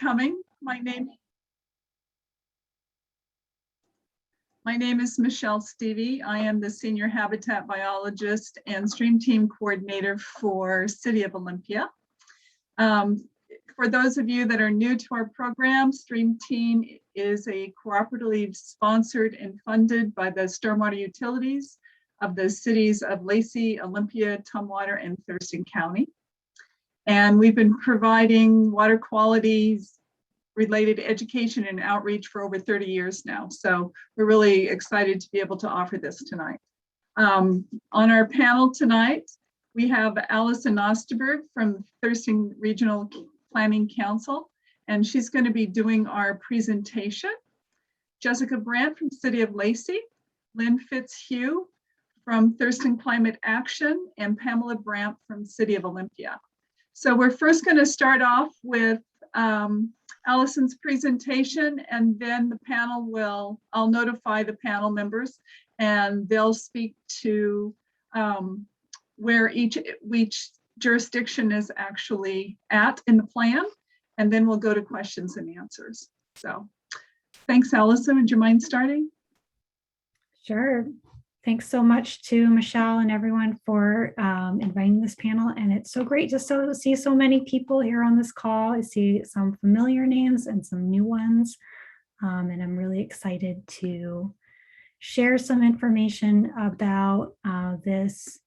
coming. My name is Michelle Stevie. I am the Senior Habitat Biologist and Stream Team Coordinator for City of Olympia. For those of you that are new to our program, Stream Team is a cooperatively sponsored and funded by the stormwater utilities of the cities of Lacey, Olympia, Tumwater, and Thurston County. And we've been providing water quality related education and outreach for over 30 years now. So we're really excited to be able to offer this tonight. On our panel tonight, we have Allison Osterberg from Thurston Regional Planning Council, and she's going to be doing our presentation. Jessica Brandt from City of Lacey, Lynn Fitzhugh from Thurston Climate Action, and Pamela Brandt from City of Olympia. So we're first going to start off with Allison's presentation, and then the panel I'll notify the panel members, and they'll speak to where each jurisdiction is actually at in the plan, and then we'll go to questions and answers. So thanks, Allison. Would you mind starting? Sure. Thanks so much to Michelle and everyone for inviting this panel. And it's so great to see so many people here on this call. I see some familiar names and some new ones. And I'm really excited to share some information about this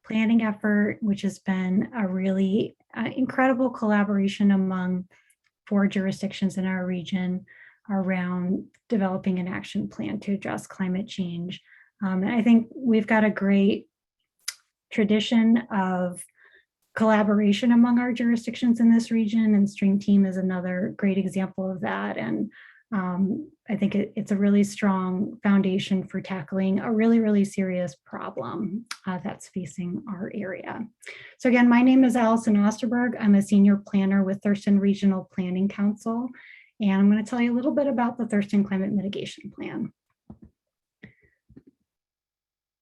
planning effort, which has been a really incredible collaboration among 4 jurisdictions in our region around developing an action plan to address climate change. And I think we've got a great tradition of collaboration among our jurisdictions in this region, and Stream Team is another great example of that. And I think it's a really strong foundation for tackling a really, really serious problem that's facing our area. So again, my name is Allison Osterberg. I'm a senior planner with Thurston Regional Planning Council, and I'm going to tell you a little bit about the Thurston Climate Mitigation Plan.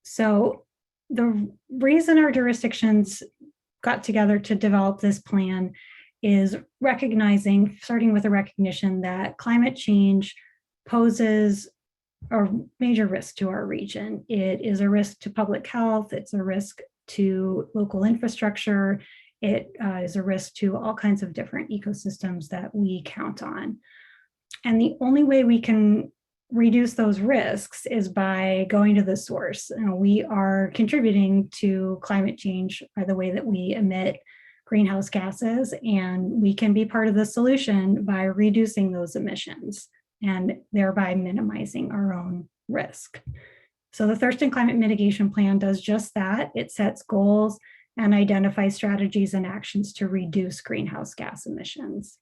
So the reason our jurisdictions got together to develop this plan is starting with a recognition that climate change poses a major risk to our region. It is a risk to public health, it's a risk to local infrastructure, it is a risk to all kinds of different ecosystems that we count on. And the only way we can reduce those risks is by going to the source. We are contributing to climate change by the way that we emit greenhouse gases, and we can be part of the solution by reducing those emissions and thereby minimizing our own risk. So the Thurston Climate Mitigation Plan does just that. It sets goals and identifies strategies and actions to reduce greenhouse gas emissions.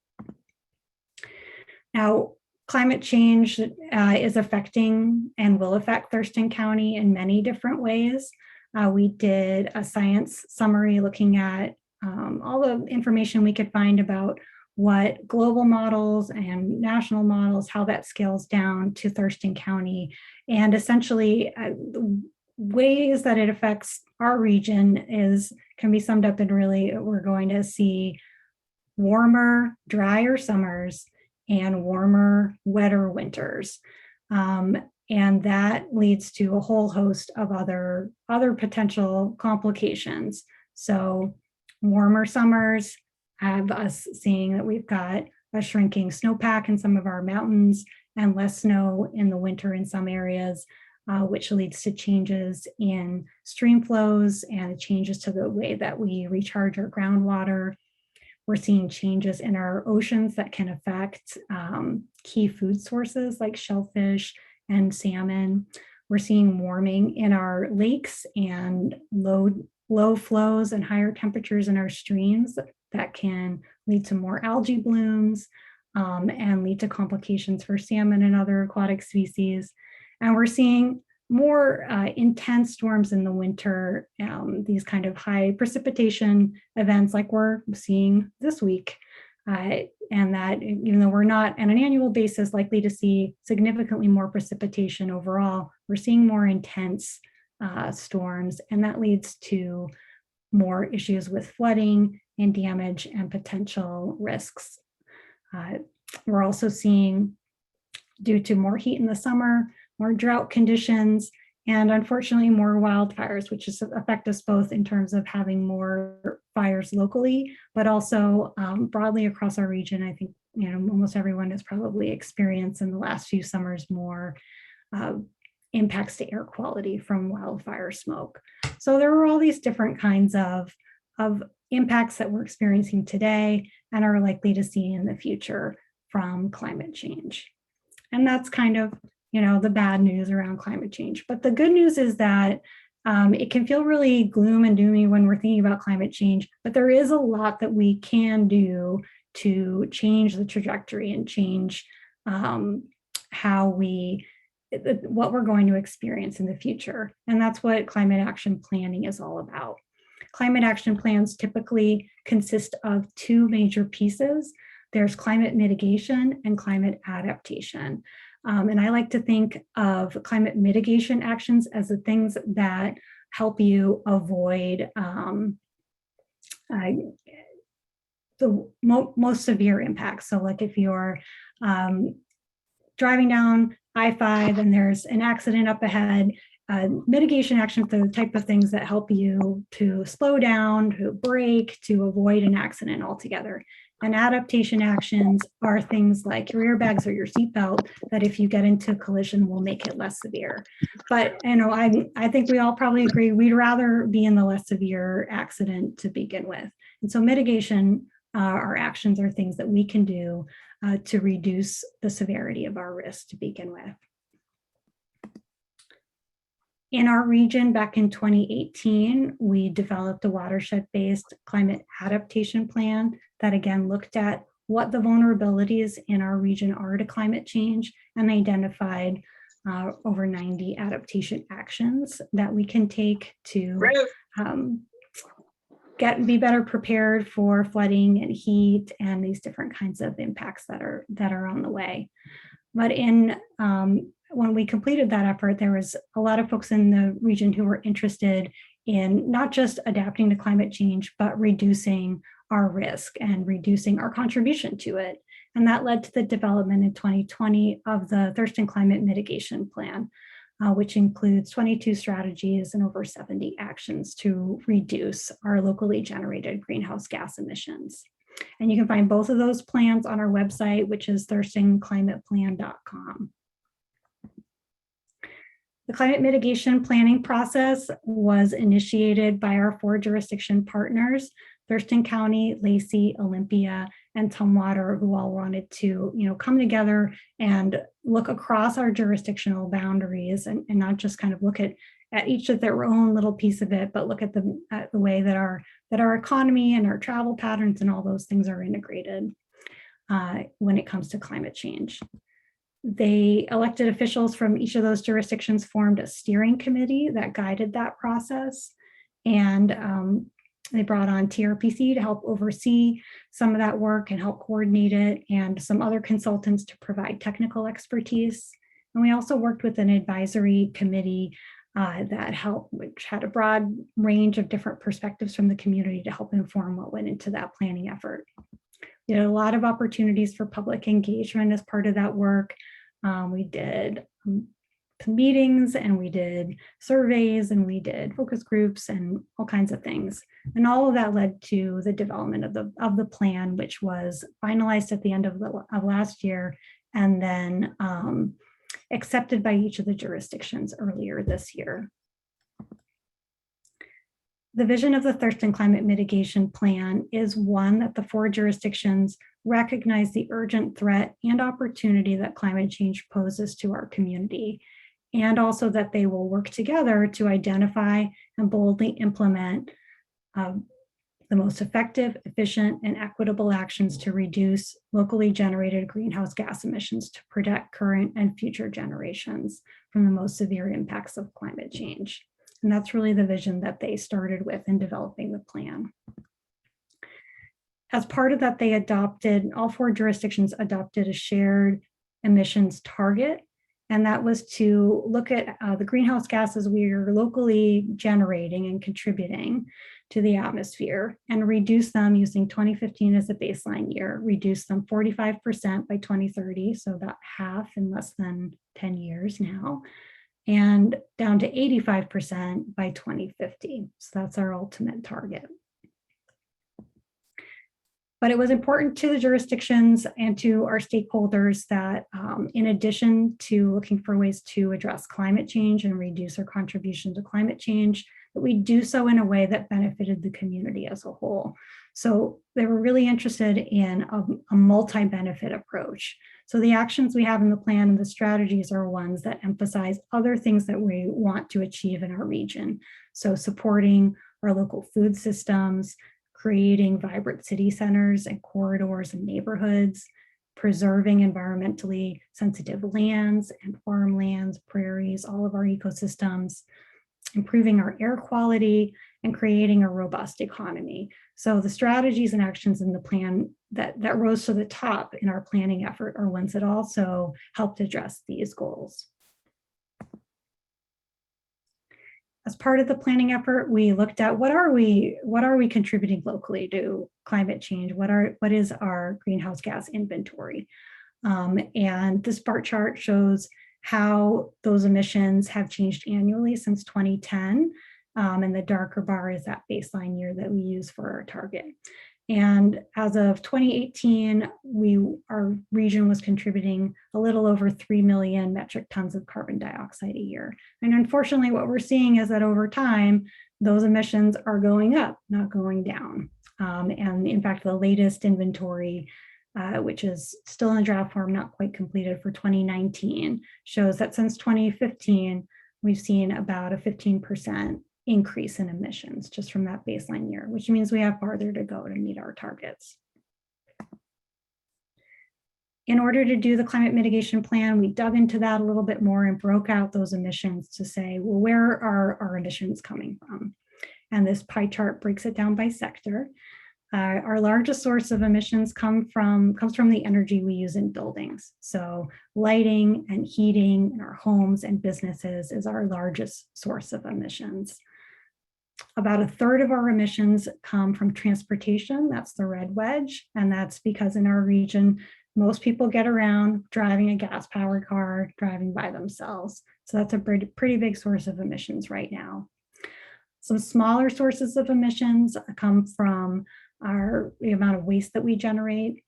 Now, climate change is affecting and will affect Thurston County in many different ways. We did a science summary looking at all the information we could find about what global models and national models, how that scales down to Thurston County, and essentially the ways that it affects our region can be summed up in really, we're going to see warmer, drier summers and warmer, wetter winters. And that leads to a whole host of other potential complications. So warmer summers have us seeing that we've got a shrinking snowpack in some of our mountains and less snow in the winter in some areas, which leads to changes in stream flows and changes to the way that we recharge our groundwater. We're seeing changes in our oceans that can affect key food sources like shellfish and salmon. We're seeing warming in our lakes and low flows and higher temperatures in our streams that can lead to more algae blooms and lead to complications for salmon and other aquatic species. And we're seeing more intense storms in the winter, these kind of high precipitation events like we're seeing this week. And that even though we're not on an annual basis likely to see significantly more precipitation overall, we're seeing more intense storms, and that leads to more issues with flooding and damage and potential risks. We're also seeing, due to more heat in the summer, more drought conditions, and unfortunately more wildfires, which affect us both in terms of having more fires locally, but also broadly across our region. I think almost everyone has probably experienced in the last few summers more impacts to air quality from wildfire smoke. So there are all these different kinds of impacts that we're experiencing today and are likely to see in the future from climate change. And that's kind of, the bad news around climate change. But the good news is that it can feel really gloom and doomy when we're thinking about climate change, but there is a lot that we can do to change the trajectory and change what we're going to experience in the future. And that's what climate action planning is all about. Climate action plans typically consist of two major pieces. There's climate mitigation and climate adaptation. And I like to think of climate mitigation actions as the things that help you avoid the most severe impacts. So like if you're driving down I-5 and there's an accident up ahead, mitigation actions are the type of things that help you to slow down, to brake, to avoid an accident altogether. And adaptation actions are things like your airbags or your seatbelt that if you get into a collision will make it less severe. But I think we all probably agree we'd rather be in the less severe accident to begin with. And so mitigation our actions are things that we can do to reduce the severity of our risk to begin with. In our region back in 2018, we developed a watershed-based climate adaptation plan that again looked at what the vulnerabilities in our region are to climate change and identified over 90 adaptation actions that we can take to be better prepared for flooding and heat and these different kinds of impacts that are on the way. But when we completed that effort, there was a lot of folks in the region who were interested in not just adapting to climate change, but reducing our risk and reducing our contribution to it. And that led to the development in 2020 of the Thurston Climate Mitigation Plan, which includes 22 strategies and over 70 actions to reduce our locally generated greenhouse gas emissions. And you can find both of those plans on our website, which is thurstonclimateplan.com. The climate mitigation planning process was initiated by our 4 jurisdiction partners, Thurston County, Lacey, Olympia, and Tumwater, who all wanted to come together and look across our jurisdictional boundaries and not just kind of look at each of their own little piece of it, but look at the way that our economy and our travel patterns and all those things are integrated when it comes to climate change. They elected officials from each of those jurisdictions, formed a steering committee that guided that process. And they brought on TRPC to help oversee some of that work and help coordinate it, and some other consultants to provide technical expertise. And we also worked with an advisory committee which had a broad range of different perspectives from the community to help inform what went into that planning effort. We had a lot of opportunities for public engagement as part of that work. We did meetings and we did surveys and we did focus groups and all kinds of things. And all of that led to the development of the plan, which was finalized at the end of last year and then accepted by each of the jurisdictions earlier this year. The vision of the Thurston Climate Mitigation Plan is one that the 4 jurisdictions recognize the urgent threat and opportunity that climate change poses to our community, and also that they will work together to identify and boldly implement the most effective, efficient, and equitable actions to reduce locally generated greenhouse gas emissions to protect current and future generations from the most severe impacts of climate change. And that's really the vision that they started with in developing the plan. As part of that, all 4 jurisdictions adopted a shared emissions target And that was to look at the greenhouse gases we are locally generating and contributing to the atmosphere and reduce them using 2015 as a baseline year, reduce them 45% by 2030, so about half in less than 10 years now, and down to 85% by 2050. So that's our ultimate target. But it was important to the jurisdictions and to our stakeholders that in addition to looking for ways to address climate change and reduce our contribution to climate change, that we do so in a way that benefited the community as a whole. So they were really interested in a multi-benefit approach. So the actions we have in the plan and the strategies are ones that emphasize other things that we want to achieve in our region. So supporting our local food systems, creating vibrant city centers and corridors and neighborhoods, preserving environmentally sensitive lands and farmlands, prairies, all of our ecosystems, improving our air quality, and creating a robust economy. So the strategies and actions in the plan that rose to the top in our planning effort are ones that also helped address these goals. As part of the planning effort, we looked at what are we contributing locally to climate change? What is our greenhouse gas inventory? And this bar chart shows how those emissions have changed annually since 2010. And the darker bar is that baseline year that we use for our target. And as of 2018, our region was contributing a little over 3 million metric tons of carbon dioxide a year. And unfortunately, what we're seeing is that over time, those emissions are going up, not going down. And in fact, the latest inventory, which is still in draft form, not quite completed for 2019, shows that since 2015, we've seen about a 15% increase in emissions just from that baseline year, which means we have farther to go to meet our targets. In order to do the climate mitigation plan, we dug into that a little bit more and broke out those emissions to say, well, where are our emissions coming from? And this pie chart breaks it down by sector. Our largest source of emissions comes from the energy we use in buildings. So lighting and heating in our homes and businesses is our largest source of emissions. About a third of our emissions come from transportation. That's the red wedge. And that's because in our region, most people get around driving a gas-powered car, driving by themselves. So that's a pretty big source of emissions right now. Some smaller sources of emissions come from the amount of waste that we generate,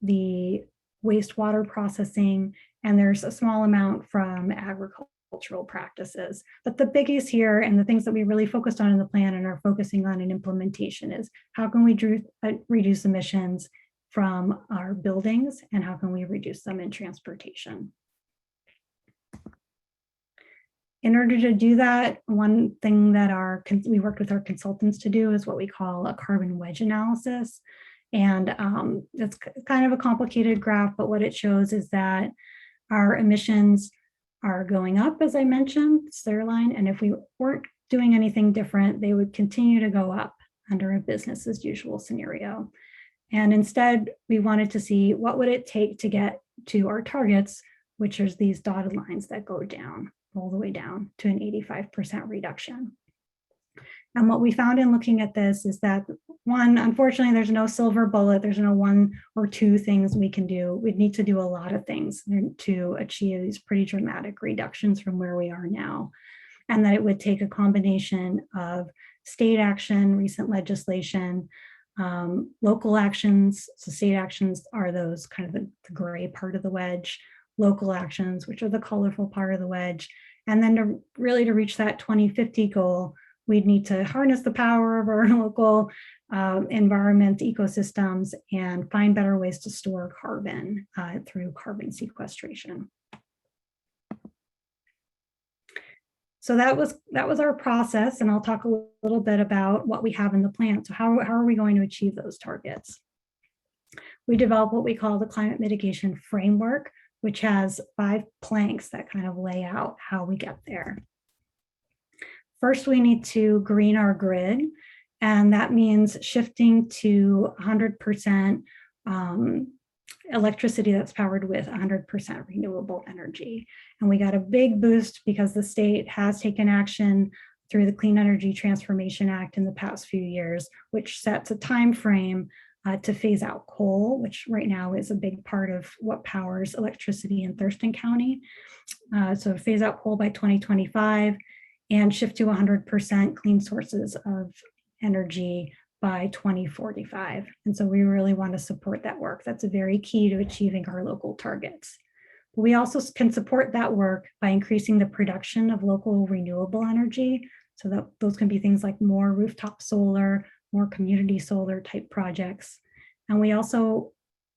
the wastewater processing, and there's a small amount from agricultural practices. But the biggies here and the things that we really focused on in the plan and are focusing on in implementation is how can we reduce emissions from our buildings and how can we reduce them in transportation. In order to do that, one thing that we worked with our consultants to do is what we call a carbon wedge analysis. And it's kind of a complicated graph, but what it shows is that our emissions are going up, as I mentioned, it's their line. And if we weren't doing anything different, they would continue to go up under a business as usual scenario. And instead, we wanted to see what would it take to get to our targets, which is these dotted lines that go down, all the way down to an 85% reduction. And what we found in looking at this is that, one, unfortunately, there's no silver bullet. There's no one or two things we can do. We'd need to do a lot of things to achieve these pretty dramatic reductions from where we are now. And that it would take a combination of state action, recent legislation, local actions. So state actions are those kind of the gray part of the wedge, local actions, which are the colorful part of the wedge. And then to reach that 2050 goal, we'd need to harness the power of our local environment ecosystems and find better ways to store carbon through carbon sequestration. So that was our process, and I'll talk a little bit about what we have in the plan. So how are we going to achieve those targets? We developed what we call the climate mitigation framework, which has 5 planks that kind of lay out how we get there. First, we need to green our grid, and that means shifting to 100% electricity that's powered with 100% renewable energy. And we got a big boost because the state has taken action through the Clean Energy Transformation Act in the past few years, which sets a time frame to phase out coal, which right now is a big part of what powers electricity in Thurston County. So phase out coal by 2025 and shift to 100% clean sources of energy by 2045. And so we really want to support that work. That's a very key to achieving our local targets. We also can support that work by increasing the production of local renewable energy. So that those can be things like more rooftop solar, more community solar type projects. And we also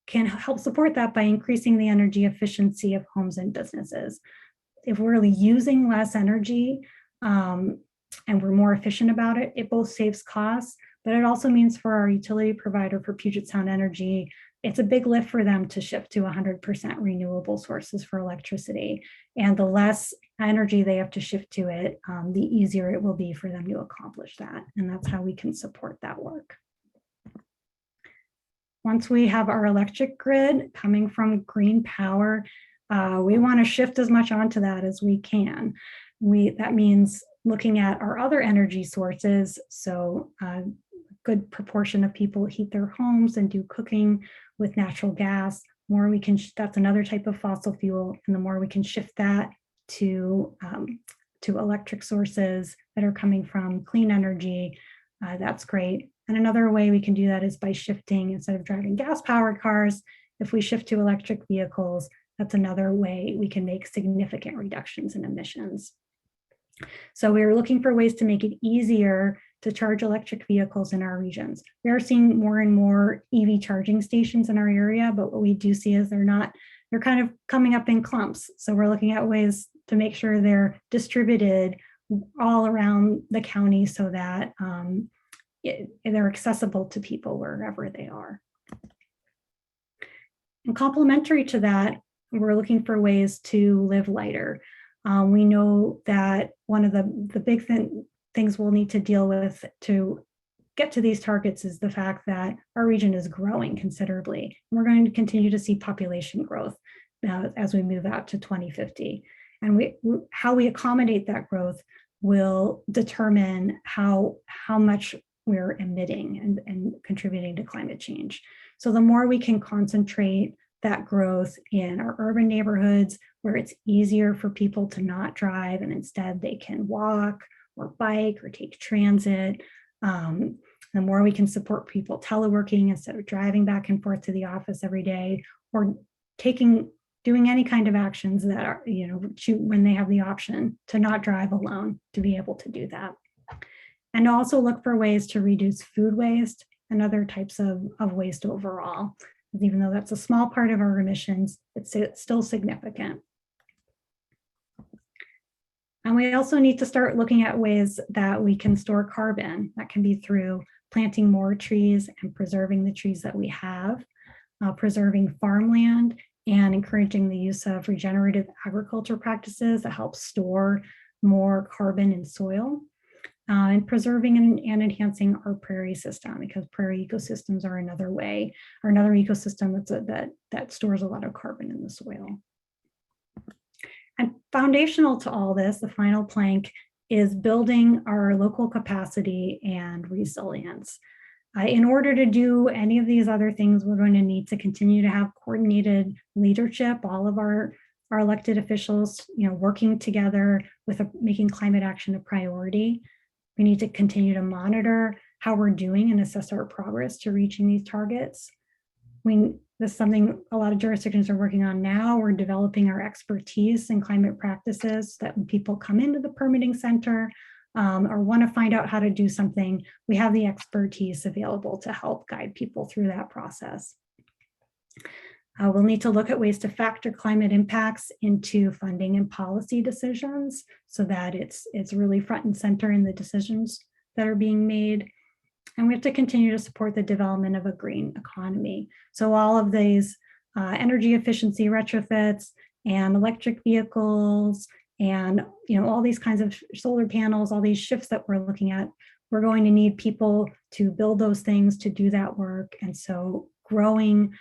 can help support that by increasing the energy efficiency of homes and businesses. If we're really using less energy and we're more efficient about it, it both saves costs, but it also means for our utility provider, for Puget Sound Energy, it's a big lift for them to shift to 100% renewable sources for electricity. And the less energy they have to shift to it, the easier it will be for them to accomplish that. And that's how we can support that work. Once we have our electric grid coming from green power, we want to shift as much onto that as we can. That means looking at our other energy sources. So a good proportion of people heat their homes and do cooking with natural gas. More we can, that's another type of fossil fuel, and the more we can shift that to electric sources that are coming from clean energy, that's great. And another way we can do that is by shifting, instead of driving gas-powered cars, if we shift to electric vehicles, that's another way we can make significant reductions in emissions. So we're looking for ways to make it easier to charge electric vehicles in our regions. We are seeing more and more EV charging stations in our area, but what we do see is they're kind of coming up in clumps. So we're looking at ways to make sure they're distributed all around the county so that they're accessible to people wherever they are. And complementary to that, we're looking for ways to live lighter. We know that one of the big things we'll need to deal with to get to these targets is the fact that our region is growing considerably. And we're going to continue to see population growth as we move out to 2050. And how we accommodate that growth will determine how much we're emitting and contributing to climate change. So the more we can concentrate that growth in our urban neighborhoods where it's easier for people to not drive and instead they can walk or bike or take transit, the more we can support people teleworking instead of driving back and forth to the office every day, or doing any kind of actions that are, when they have the option to not drive alone, to be able to do that. And also look for ways to reduce food waste and other types of waste overall. Even though that's a small part of our emissions, it's still significant. And we also need to start looking at ways that we can store carbon. That can be through planting more trees and preserving the trees that we have, preserving farmland, and encouraging the use of regenerative agriculture practices that help store more carbon in soil, and preserving and enhancing our prairie system, because prairie ecosystems are another way, or another ecosystem that stores a lot of carbon in the soil. And foundational to all this, the final plank, is building our local capacity and resilience. In order to do any of these other things, we're going to need to continue to have coordinated leadership, all of our elected officials, working together with making climate action a priority. We need to continue to monitor how we're doing and assess our progress to reaching these targets. This is something a lot of jurisdictions are working on now. We're developing our expertise in climate practices so that when people come into the permitting center or want to find out how to do something, we have the expertise available to help guide people through that process. We'll need to look at ways to factor climate impacts into funding and policy decisions so that it's really front and center in the decisions that are being made. And we have to continue to support the development of a green economy. So all of these energy efficiency retrofits and electric vehicles and all these kinds of solar panels, all these shifts that we're looking at, we're going to need people to build those things, to do that work. And so growing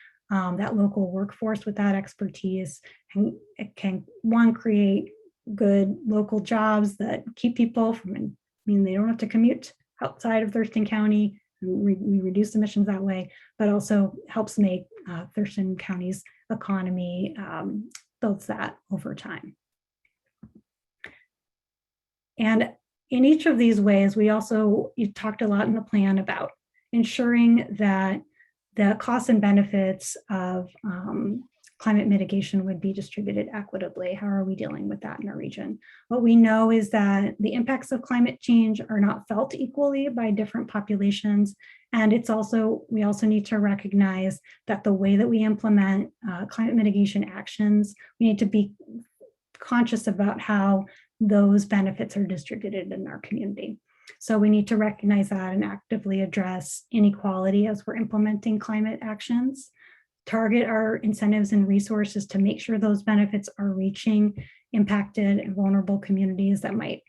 that local workforce with that expertise, and it can, one, create good local jobs that keep people from, I mean, they don't have to commute outside of Thurston County. We reduce emissions that way, but also helps make Thurston County's economy, builds that over time. And in each of these ways, you talked a lot in the plan about ensuring that the costs and benefits of climate mitigation would be distributed equitably. How are we dealing with that in our region? What we know is that the impacts of climate change are not felt equally by different populations. And we also need to recognize that the way that we implement climate mitigation actions, we need to be conscious about how those benefits are distributed in our community. So we need to recognize that and actively address inequality as we're implementing climate actions, target our incentives and resources to make sure those benefits are reaching impacted and vulnerable communities that might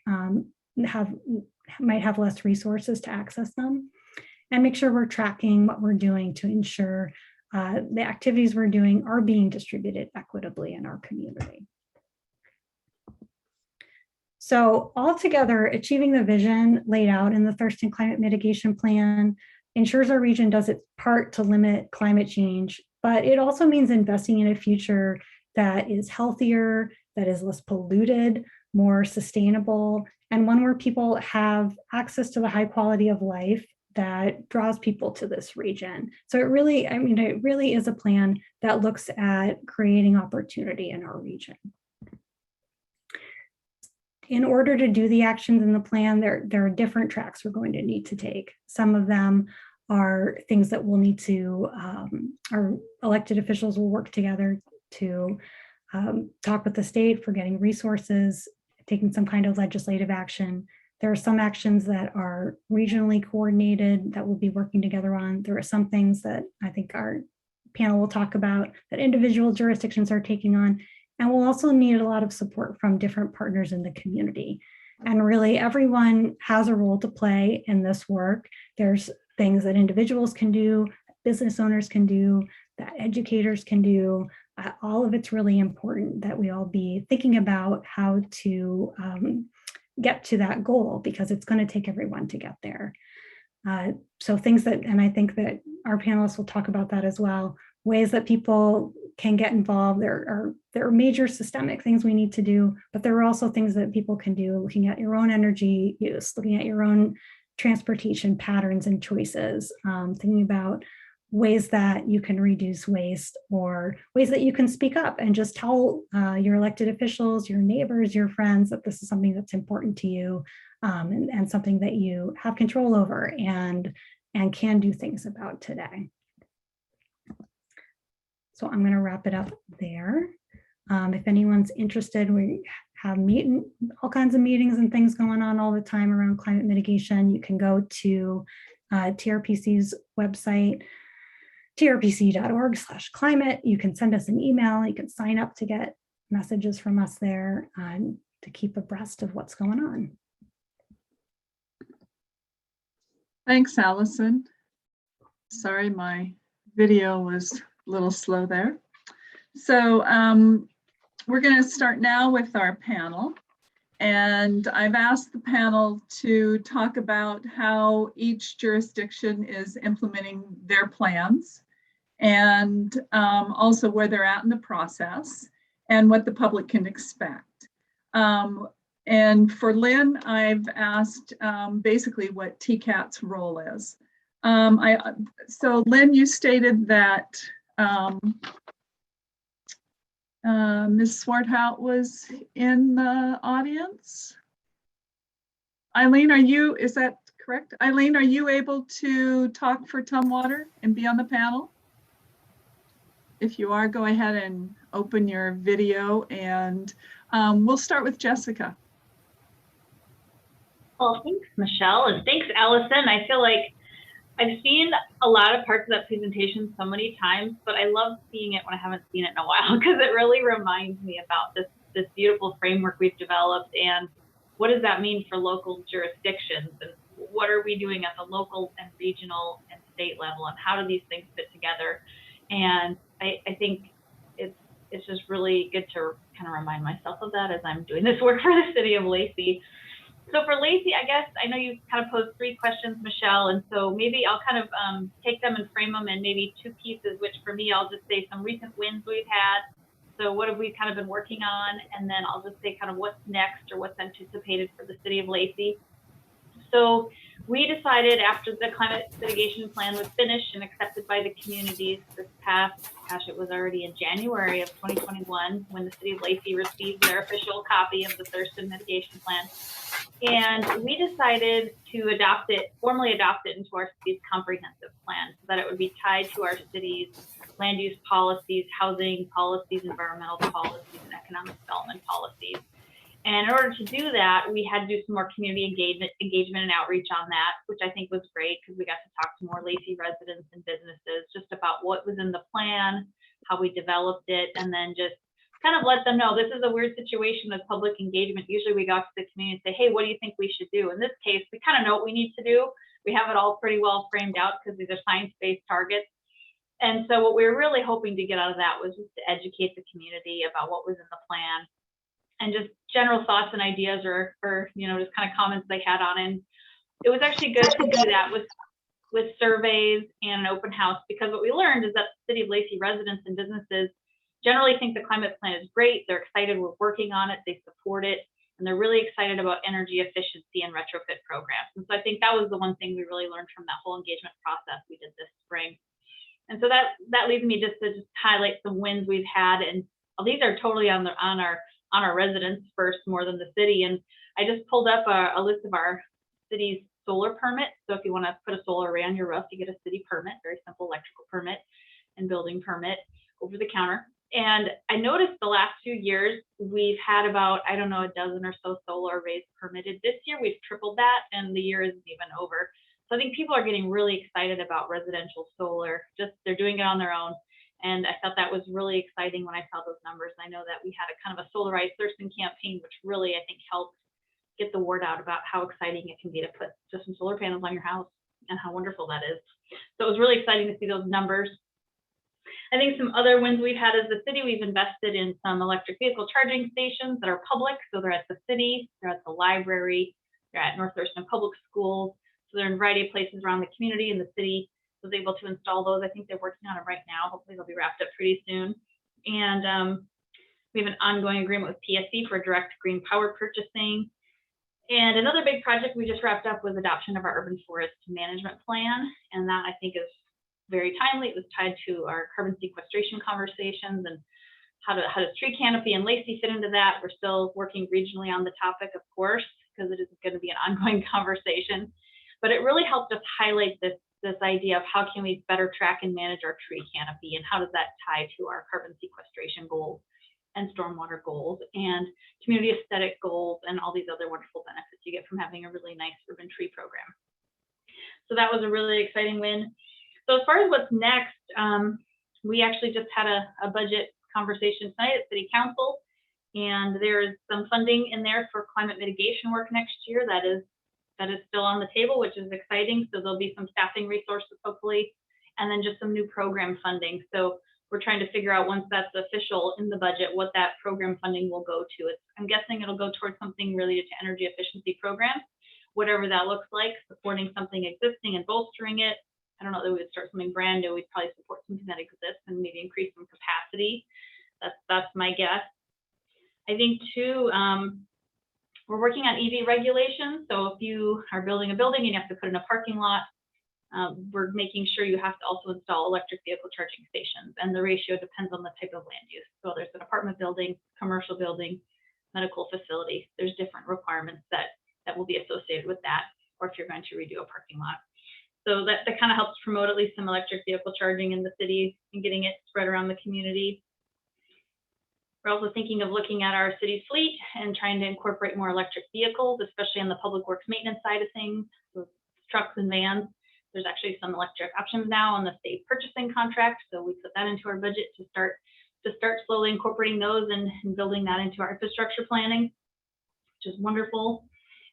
have less resources to access them, and make sure we're tracking what we're doing to ensure the activities we're doing are being distributed equitably in our community. So altogether, achieving the vision laid out in the Thurston Climate Mitigation Plan ensures our region does its part to limit climate change, but it also means investing in a future that is healthier, that is less polluted, more sustainable, and one where people have access to the high quality of life that draws people to this region. So it really is a plan that looks at creating opportunity in our region. In order to do the actions in the plan, there are different tracks we're going to need to take. Some of them are things that we'll need to, our elected officials will work together to talk with the state for getting resources, taking some kind of legislative action. There are some actions that are regionally coordinated that we'll be working together on. There are some things that I think our panel will talk about that individual jurisdictions are taking on. And we'll also need a lot of support from different partners in the community. And really everyone has a role to play in this work. There's things that individuals can do, business owners can do, that educators can do. All of it's really important that we all be thinking about how to get to that goal, because it's going to take everyone to get there. So things that, and I think that our panelists will talk about that as well, ways that people can get involved. There are major systemic things we need to do, but there are also things that people can do, looking at your own energy use, looking at your own transportation patterns and choices, thinking about ways that you can reduce waste, or ways that you can speak up and just tell your elected officials, your neighbors, your friends that this is something that's important to you, and something that you have control over and can do things about today. So I'm going to wrap it up there. If anyone's interested, we have all kinds of meetings and things going on all the time around climate mitigation. You can go to TRPC's website, trpc.org/climate. You can send us an email. You can sign up to get messages from us there to keep abreast of what's going on. Thanks, Allison. Sorry, my video was a little slow there. So we're going to start now with our panel. And I've asked the panel to talk about how each jurisdiction is implementing their plans, and also where they're at in the process and what the public can expect. And for Lynn, I've asked basically what TCAT's role is. So Lynn, you stated that Ms. Swarthout was in the audience. Eileen, is that correct? Eileen, are you able to talk for Tumwater and be on the panel? If you are, go ahead and open your video, and we'll start with Jessica. Well, thanks, Michelle, and thanks, Allison. I feel like I've seen a lot of parts of that presentation so many times, but I love seeing it when I haven't seen it in a while, because it really reminds me about this beautiful framework we've developed, and what does that mean for local jurisdictions, and what are we doing at the local and regional and state level, and how do these things fit together? And I think it's just really good to kind of remind myself of that as I'm doing this work for the city of Lacey. So for Lacey, I guess I know you kind of posed 3 questions, Michelle, and so maybe I'll kind of take them and frame them in maybe 2 pieces, which for me, I'll just say some recent wins we've had. So what have we kind of been working on? And then I'll just say kind of what's next or what's anticipated for the city of Lacey. So we decided after the climate mitigation plan was finished and accepted by the communities this past, gosh, it was already in January of 2021 when the city of Lacey received their official copy of the Thurston mitigation plan. And we decided to formally adopt it into our city's comprehensive plan so that it would be tied to our city's land use policies, housing policies, environmental policies, and economic development policies. And in order to do that, we had to do some more community engagement and outreach on that, which I think was great because we got to talk to more Lacey residents and businesses just about what was in the plan, how we developed it, and then just kind of let them know this is a weird situation with public engagement. Usually we go to the community and say, hey, what do you think we should do? In this case, we kind of know what we need to do. We have it all pretty well framed out because these are science-based targets. And so what we were really hoping to get out of that was just to educate the community about what was in the plan and just general thoughts and ideas or just kind of comments they had on it. And it was actually good to do that with surveys and an open house, because what we learned is that the city of Lacey residents and businesses generally think the climate plan is great. They're excited we're working on it. They support it. And they're really excited about energy efficiency and retrofit programs. And so I think that was the one thing we really learned from that whole engagement process we did this spring. And so that leads me just to highlight some wins we've had. And these are totally on our residents first more than the city. And I just pulled up a list of our city's solar permits. So if you want to put a solar array on your roof, you get a city permit, very simple electrical permit and building permit over the counter. And I noticed the last few years, we've had about, I don't know, a dozen or so solar arrays permitted. This year, we've tripled that, and the year isn't even over. So I think people are getting really excited about residential solar. Just they're doing it on their own. And I thought that was really exciting when I saw those numbers. I know that we had a kind of a Solarized Thurston campaign, which really, I think, helped get the word out about how exciting it can be to put just some solar panels on your house and how wonderful that is. So it was really exciting to see those numbers. I think some other wins we've had as the city, we've invested in some electric vehicle charging stations that are public. So they're at the city, they're at the library, they're at North Thurston Public Schools. So they're in a variety of places around the community, and the city was able to install those. I think they're working on it right now. Hopefully they'll be wrapped up pretty soon. And we have an ongoing agreement with PSC for direct green power purchasing. And another big project we just wrapped up was adoption of our urban forest management plan. And that I think is very timely. It was tied to our carbon sequestration conversations and how does tree canopy and Lacey fit into that. We're still working regionally on the topic, of course, because it is going to be an ongoing conversation. But it really helped us highlight this idea of how can we better track and manage our tree canopy, and how does that tie to our carbon sequestration goals and stormwater goals and community aesthetic goals and all these other wonderful benefits you get from having a really nice urban tree program. So that was a really exciting win. So as far as what's next, we actually just had a budget conversation tonight at City Council, and there's some funding in there for climate mitigation work next year that is still on the table, which is exciting. So there'll be some staffing resources, hopefully, and then just some new program funding. So we're trying to figure out, once that's official in the budget, what that program funding will go to. I'm guessing it'll go towards something related to energy efficiency programs, whatever that looks like, supporting something existing and bolstering it. I don't know that we would start something brand new. We'd probably support something that exists and maybe increase some capacity. That's my guess. I think too, we're working on EV regulations. So if you are building a building and you have to put in a parking lot, we're making sure you have to also install electric vehicle charging stations. And the ratio depends on the type of land use. So there's an apartment building, commercial building, medical facility. There's different requirements that will be associated with that, or if you're going to redo a parking lot. So that kind of helps promote at least some electric vehicle charging in the city and getting it spread around the community. We're also thinking of looking at our city fleet and trying to incorporate more electric vehicles, especially on the public works maintenance side of things, so trucks and vans. There's actually some electric options now on the state purchasing contract, so we put that into our budget to start slowly incorporating those and building that into our infrastructure planning, which is wonderful.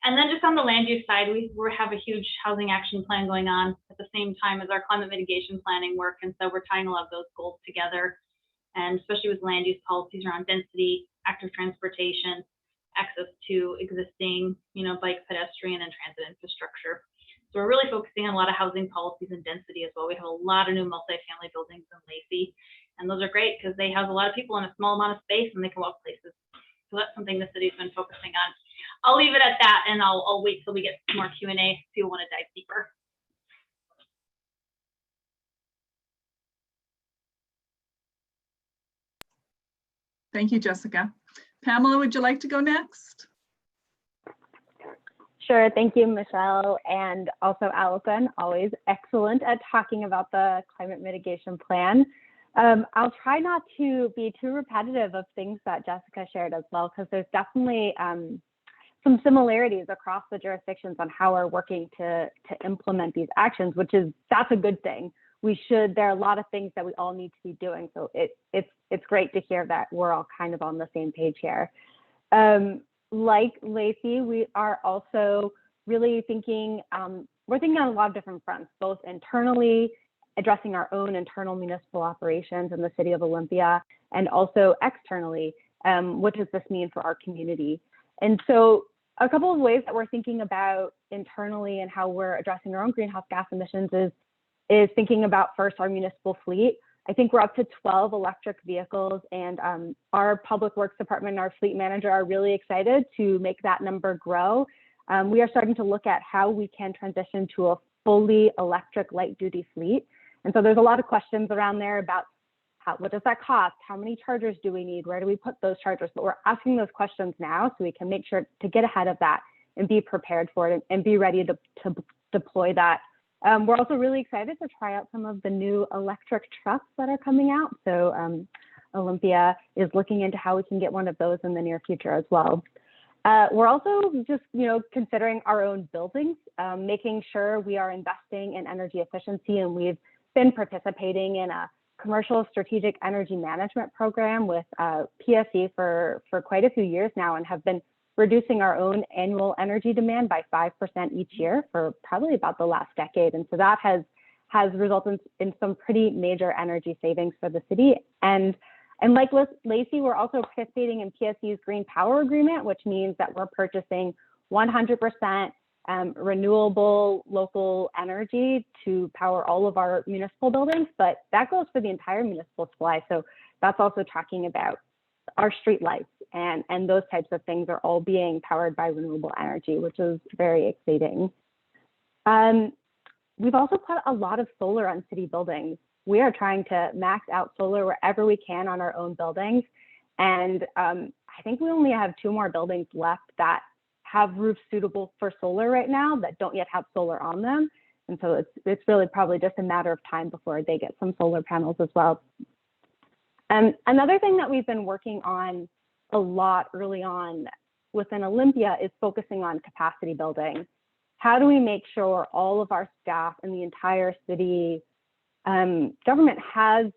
And then just on the land use side, we have a huge housing action plan going on at the same time as our climate mitigation planning work. And so we're tying a lot of those goals together, and especially with land use policies around density, active transportation, access to existing, bike, pedestrian, and transit infrastructure. So we're really focusing on a lot of housing policies and density as well. We have a lot of new multifamily buildings in Lacey, and those are great because they house a lot of people in a small amount of space and they can walk places. So that's something the city's been focusing on. I'll leave it at that, and I'll wait till we get more Q&A if people want to dive deeper. Thank you, Jessica. Pamela, would you like to go next? Sure, thank you, Michelle, and also Allison, always excellent at talking about the climate mitigation plan. I'll try not to be too repetitive of things that Jessica shared as well, because there's definitely some similarities across the jurisdictions on how we're working to implement these actions, that's a good thing. There are a lot of things that we all need to be doing. So it's great to hear that we're all kind of on the same page here. Like Lacey, we are also really thinking, we're thinking on a lot of different fronts, both internally, addressing our own internal municipal operations in the city of Olympia, and also externally, what does this mean for our community? And so a couple of ways that we're thinking about internally and how we're addressing our own greenhouse gas emissions is thinking about first our municipal fleet. I think we're up to 12 electric vehicles, and our public works department and our fleet manager are really excited to make that number grow. We are starting to look at how we can transition to a fully electric light duty fleet. And so there's a lot of questions around there about what does that cost? How many chargers do we need? Where do we put those chargers? But we're asking those questions now so we can make sure to get ahead of that and be prepared for it and be ready to deploy that. We're also really excited to try out some of the new electric trucks that are coming out. So Olympia is looking into how we can get one of those in the near future as well. We're also just, considering our own buildings, making sure we are investing in energy efficiency, and we've been participating in a commercial strategic energy management program with PSE for quite a few years now, and have been reducing our own annual energy demand by 5% each year for probably about the last decade. And so that has resulted in some pretty major energy savings for the city. And like Lacey, we're also participating in PSE's Green Power Agreement, which means that we're purchasing 100% renewable local energy to power all of our municipal buildings, but that goes for the entire municipal supply. So that's also talking about our street lights and those types of things are all being powered by renewable energy, which is very exciting. We've also put a lot of solar on city buildings. We are trying to max out solar wherever we can on our own buildings. And I think we only have 2 more buildings left that have roofs suitable for solar right now that don't yet have solar on them. And so it's really probably just a matter of time before they get some solar panels as well. Another thing that we've been working on a lot early on within Olympia is focusing on capacity building. How do we make sure all of our staff and the entire city government has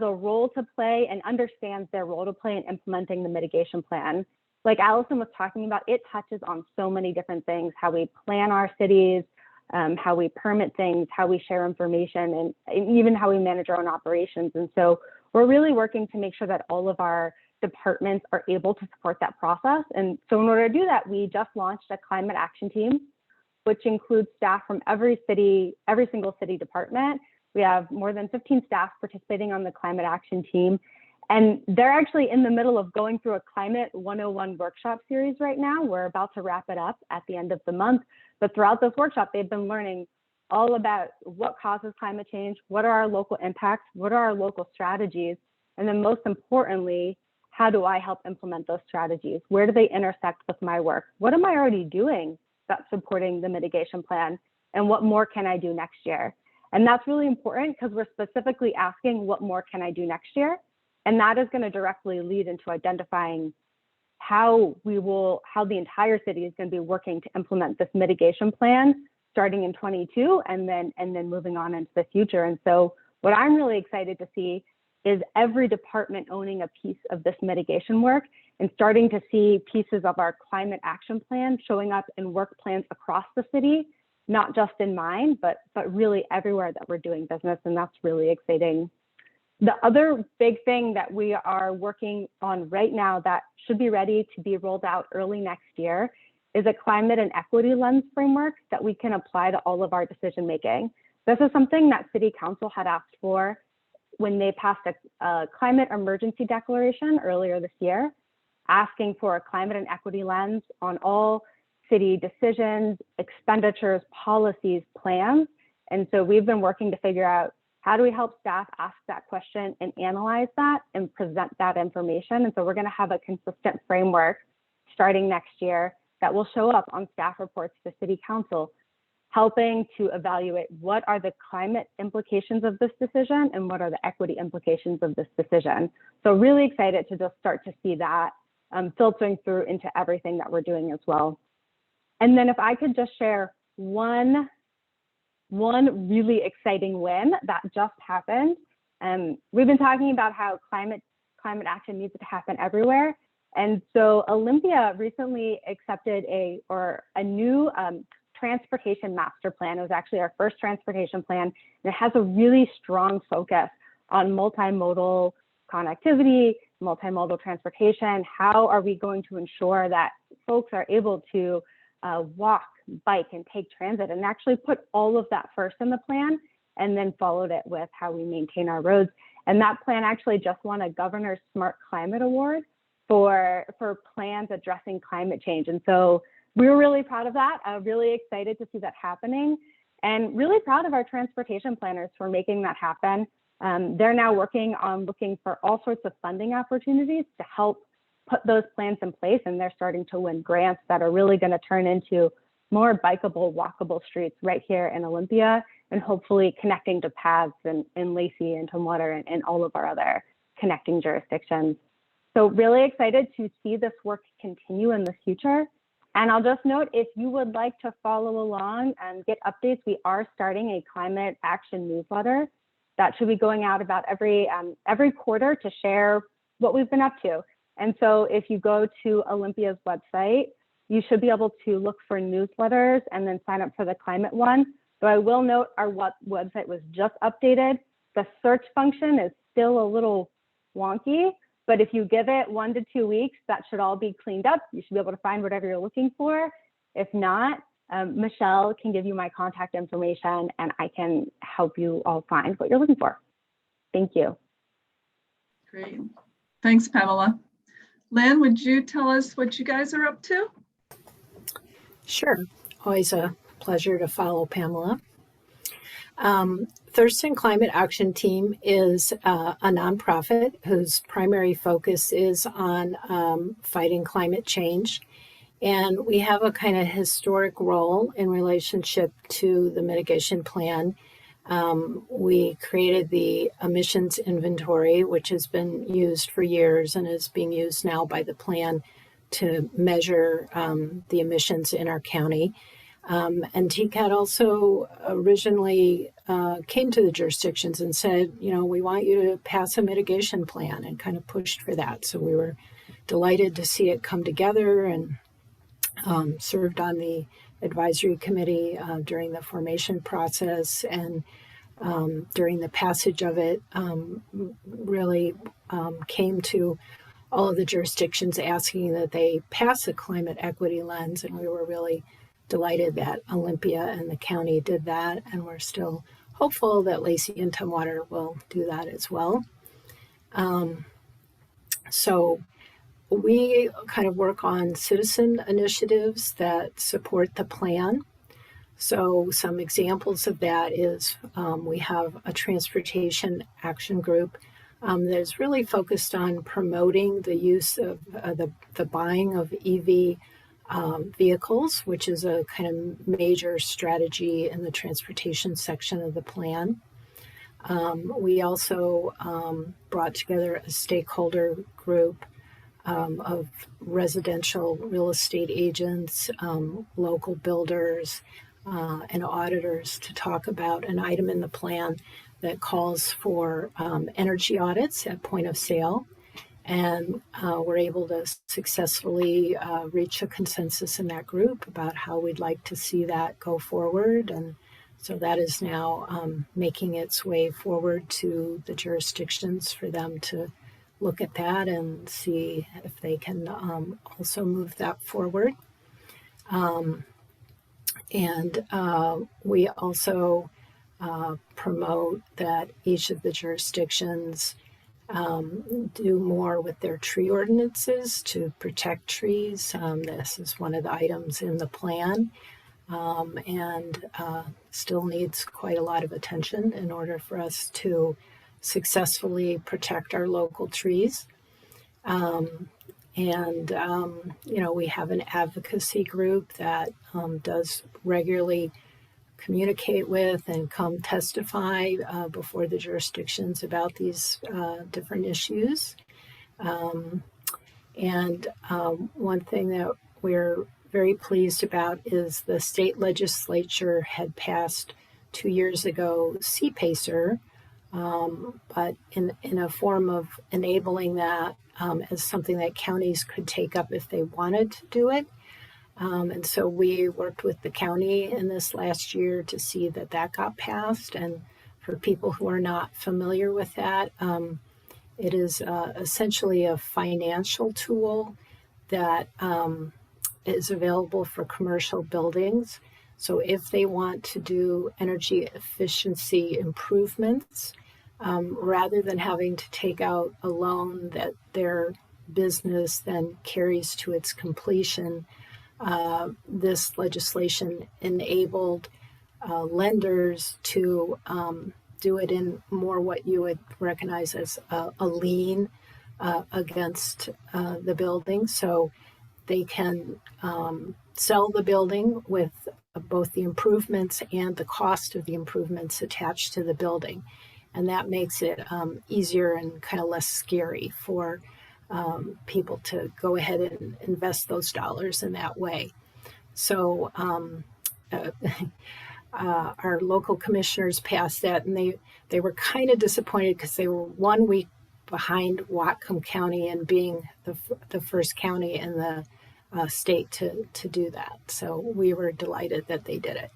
a role to play and understands their role to play in implementing the mitigation plan? Like Allison was talking about, it touches on so many different things: how we plan our cities, how we permit things, how we share information, and even how we manage our own operations. And so we're really working to make sure that all of our departments are able to support that process. And so in order to do that, we just launched a climate action team, which includes staff from every single city department. We have more than 15 staff participating on the climate action team. And they're actually in the middle of going through a Climate 101 workshop series right now. We're about to wrap it up at the end of the month. But throughout this workshop, they've been learning all about what causes climate change, what are our local impacts, what are our local strategies, and then most importantly, how do I help implement those strategies? Where do they intersect with my work? What am I already doing that's supporting the mitigation plan? And what more can I do next year? And that's really important because we're specifically asking what more can I do next year? And that is going to directly lead into identifying how the entire city is going to be working to implement this mitigation plan starting in 22 and then moving on into the future. And so what I'm really excited to see is every department owning a piece of this mitigation work and starting to see pieces of our climate action plan showing up in work plans across the city, not just in mine, but really everywhere that we're doing business. And that's really exciting. The other big thing that we are working on right now that should be ready to be rolled out early next year is a climate and equity lens framework that we can apply to all of our decision making. This is something that City Council had asked for when they passed a climate emergency declaration earlier this year, asking for a climate and equity lens on all city decisions, expenditures, policies, plans. And so we've been working to figure out how do we help staff ask that question and analyze that and present that information. And so we're going to have a consistent framework starting next year that will show up on staff reports to City Council, helping to evaluate what are the climate implications of this decision and what are the equity implications of this decision. So really excited to just start to see that filtering through into everything that we're doing as well. And then if I could just share one really exciting win that just happened. We've been talking about how climate action needs to happen everywhere. And so Olympia recently accepted a new transportation master plan. It was actually our first transportation plan, and it has a really strong focus on multimodal connectivity, multimodal transportation. How are we going to ensure that folks are able to walk, bike, and take transit, and actually put all of that first in the plan, and then followed it with how we maintain our roads. And that plan actually just won a Governor's Smart Climate Award for plans addressing climate change. And so we were really proud of that, really excited to see that happening, and really proud of our transportation planners for making that happen. They're now working on looking for all sorts of funding opportunities to help put those plans in place, and they're starting to win grants that are really going to turn into more bikeable, walkable streets right here in Olympia, and hopefully connecting to paths in Lacey and Tumwater and all of our other connecting jurisdictions. So really excited to see this work continue in the future. And I'll just note, if you would like to follow along and get updates, we are starting a climate action newsletter that should be going out about every quarter to share what we've been up to. And so if you go to Olympia's website, you should be able to look for newsletters and then sign up for the climate one. So I will note our website was just updated. The search function is still a little wonky, but if you give it 1 to 2 weeks, that should all be cleaned up. You should be able to find whatever you're looking for. If not, Michelle can give you my contact information and I can help you all find what you're looking for. Thank you. Great. Thanks, Pamela. Lynn, would you tell us what you guys are up to? Sure. Always a pleasure to follow Pamela. Thurston Climate Action Team is a nonprofit whose primary focus is on fighting climate change. And we have a kind of historic role in relationship to the mitigation plan. We created the emissions inventory, which has been used for years and is being used now by the plan to measure the emissions in our county. And TCAT also originally came to the jurisdictions and said, you know, we want you to pass a mitigation plan, and kind of pushed for that. So we were delighted to see it come together, and served on the advisory committee during the formation process, and during the passage of it, really came to all of the jurisdictions asking that they pass a climate equity lens, and we were really delighted that Olympia and the county did that, and we're still hopeful that Lacey and Tumwater will do that as well. So we kind of work on citizen initiatives that support the plan. So some examples of that is we have a transportation action group that is really focused on promoting the use of the buying of EV vehicles, which is a kind of major strategy in the transportation section of the plan. We also brought together a stakeholder group of residential real estate agents, local builders, and auditors to talk about an item in the plan that calls for energy audits at point of sale. And we're able to successfully reach a consensus in that group about how we'd like to see that go forward. And so that is now making its way forward to the jurisdictions for them to look at that and see if they can also move that forward. And we also promote that each of the jurisdictions do more with their tree ordinances to protect trees. This is one of the items in the plan, and still needs quite a lot of attention in order for us to successfully protect our local trees. We have an advocacy group that does regularly communicate with and come testify before the jurisdictions about these different issues. One thing that we're very pleased about is the state legislature had passed 2 years ago CPACER, but in a form of enabling that as something that counties could take up if they wanted to do it. And so we worked with the county in this last year to see that that got passed. And for people who are not familiar with that, it is essentially a financial tool that is available for commercial buildings. So if they want to do energy efficiency improvements, rather than having to take out a loan that their business then carries to its completion, this legislation enabled lenders to do it in more what you would recognize as a lien against the building. So they can sell the building with both the improvements and the cost of the improvements attached to the building. And that makes it easier and kind of less scary for people to go ahead and invest those dollars in that way. So our local commissioners passed that, and they were kind of disappointed because they were 1 week behind Whatcom County in being the first county in the state to do that. So we were delighted that they did it.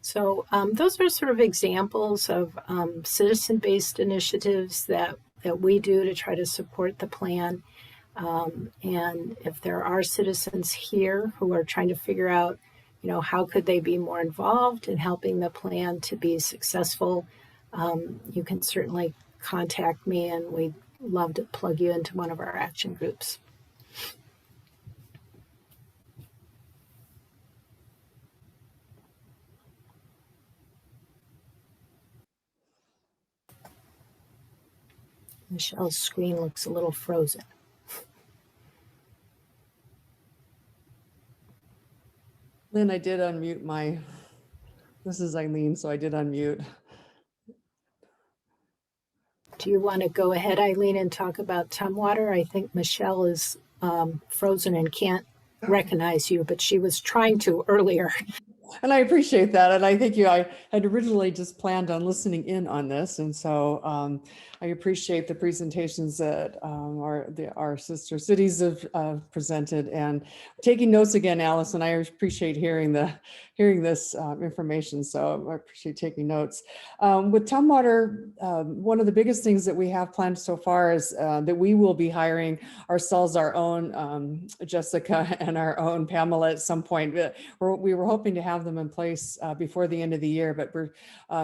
So those are sort of examples of citizen-based initiatives that we do to try to support the plan. And if there are citizens here who are trying to figure out, how could they be more involved in helping the plan to be successful, you can certainly contact me, and we'd love to plug you into one of our action groups. Michelle's screen looks a little frozen. Lynn, I did unmute this is Eileen, so I did unmute. Do you want to go ahead, Eileen, and talk about Tumwater? I think Michelle is frozen and can't recognize you, but she was trying to earlier. And I appreciate that. And I think I had originally just planned on listening in on this. And so I appreciate the presentations that our sister cities have presented, and taking notes again, Allison. I appreciate hearing this information. So I appreciate taking notes. With Tumwater, one of the biggest things that we have planned so far is that we will be hiring ourselves, our own Jessica and our own Pamela at some point. We were hoping to have them in place before the end of the year, but we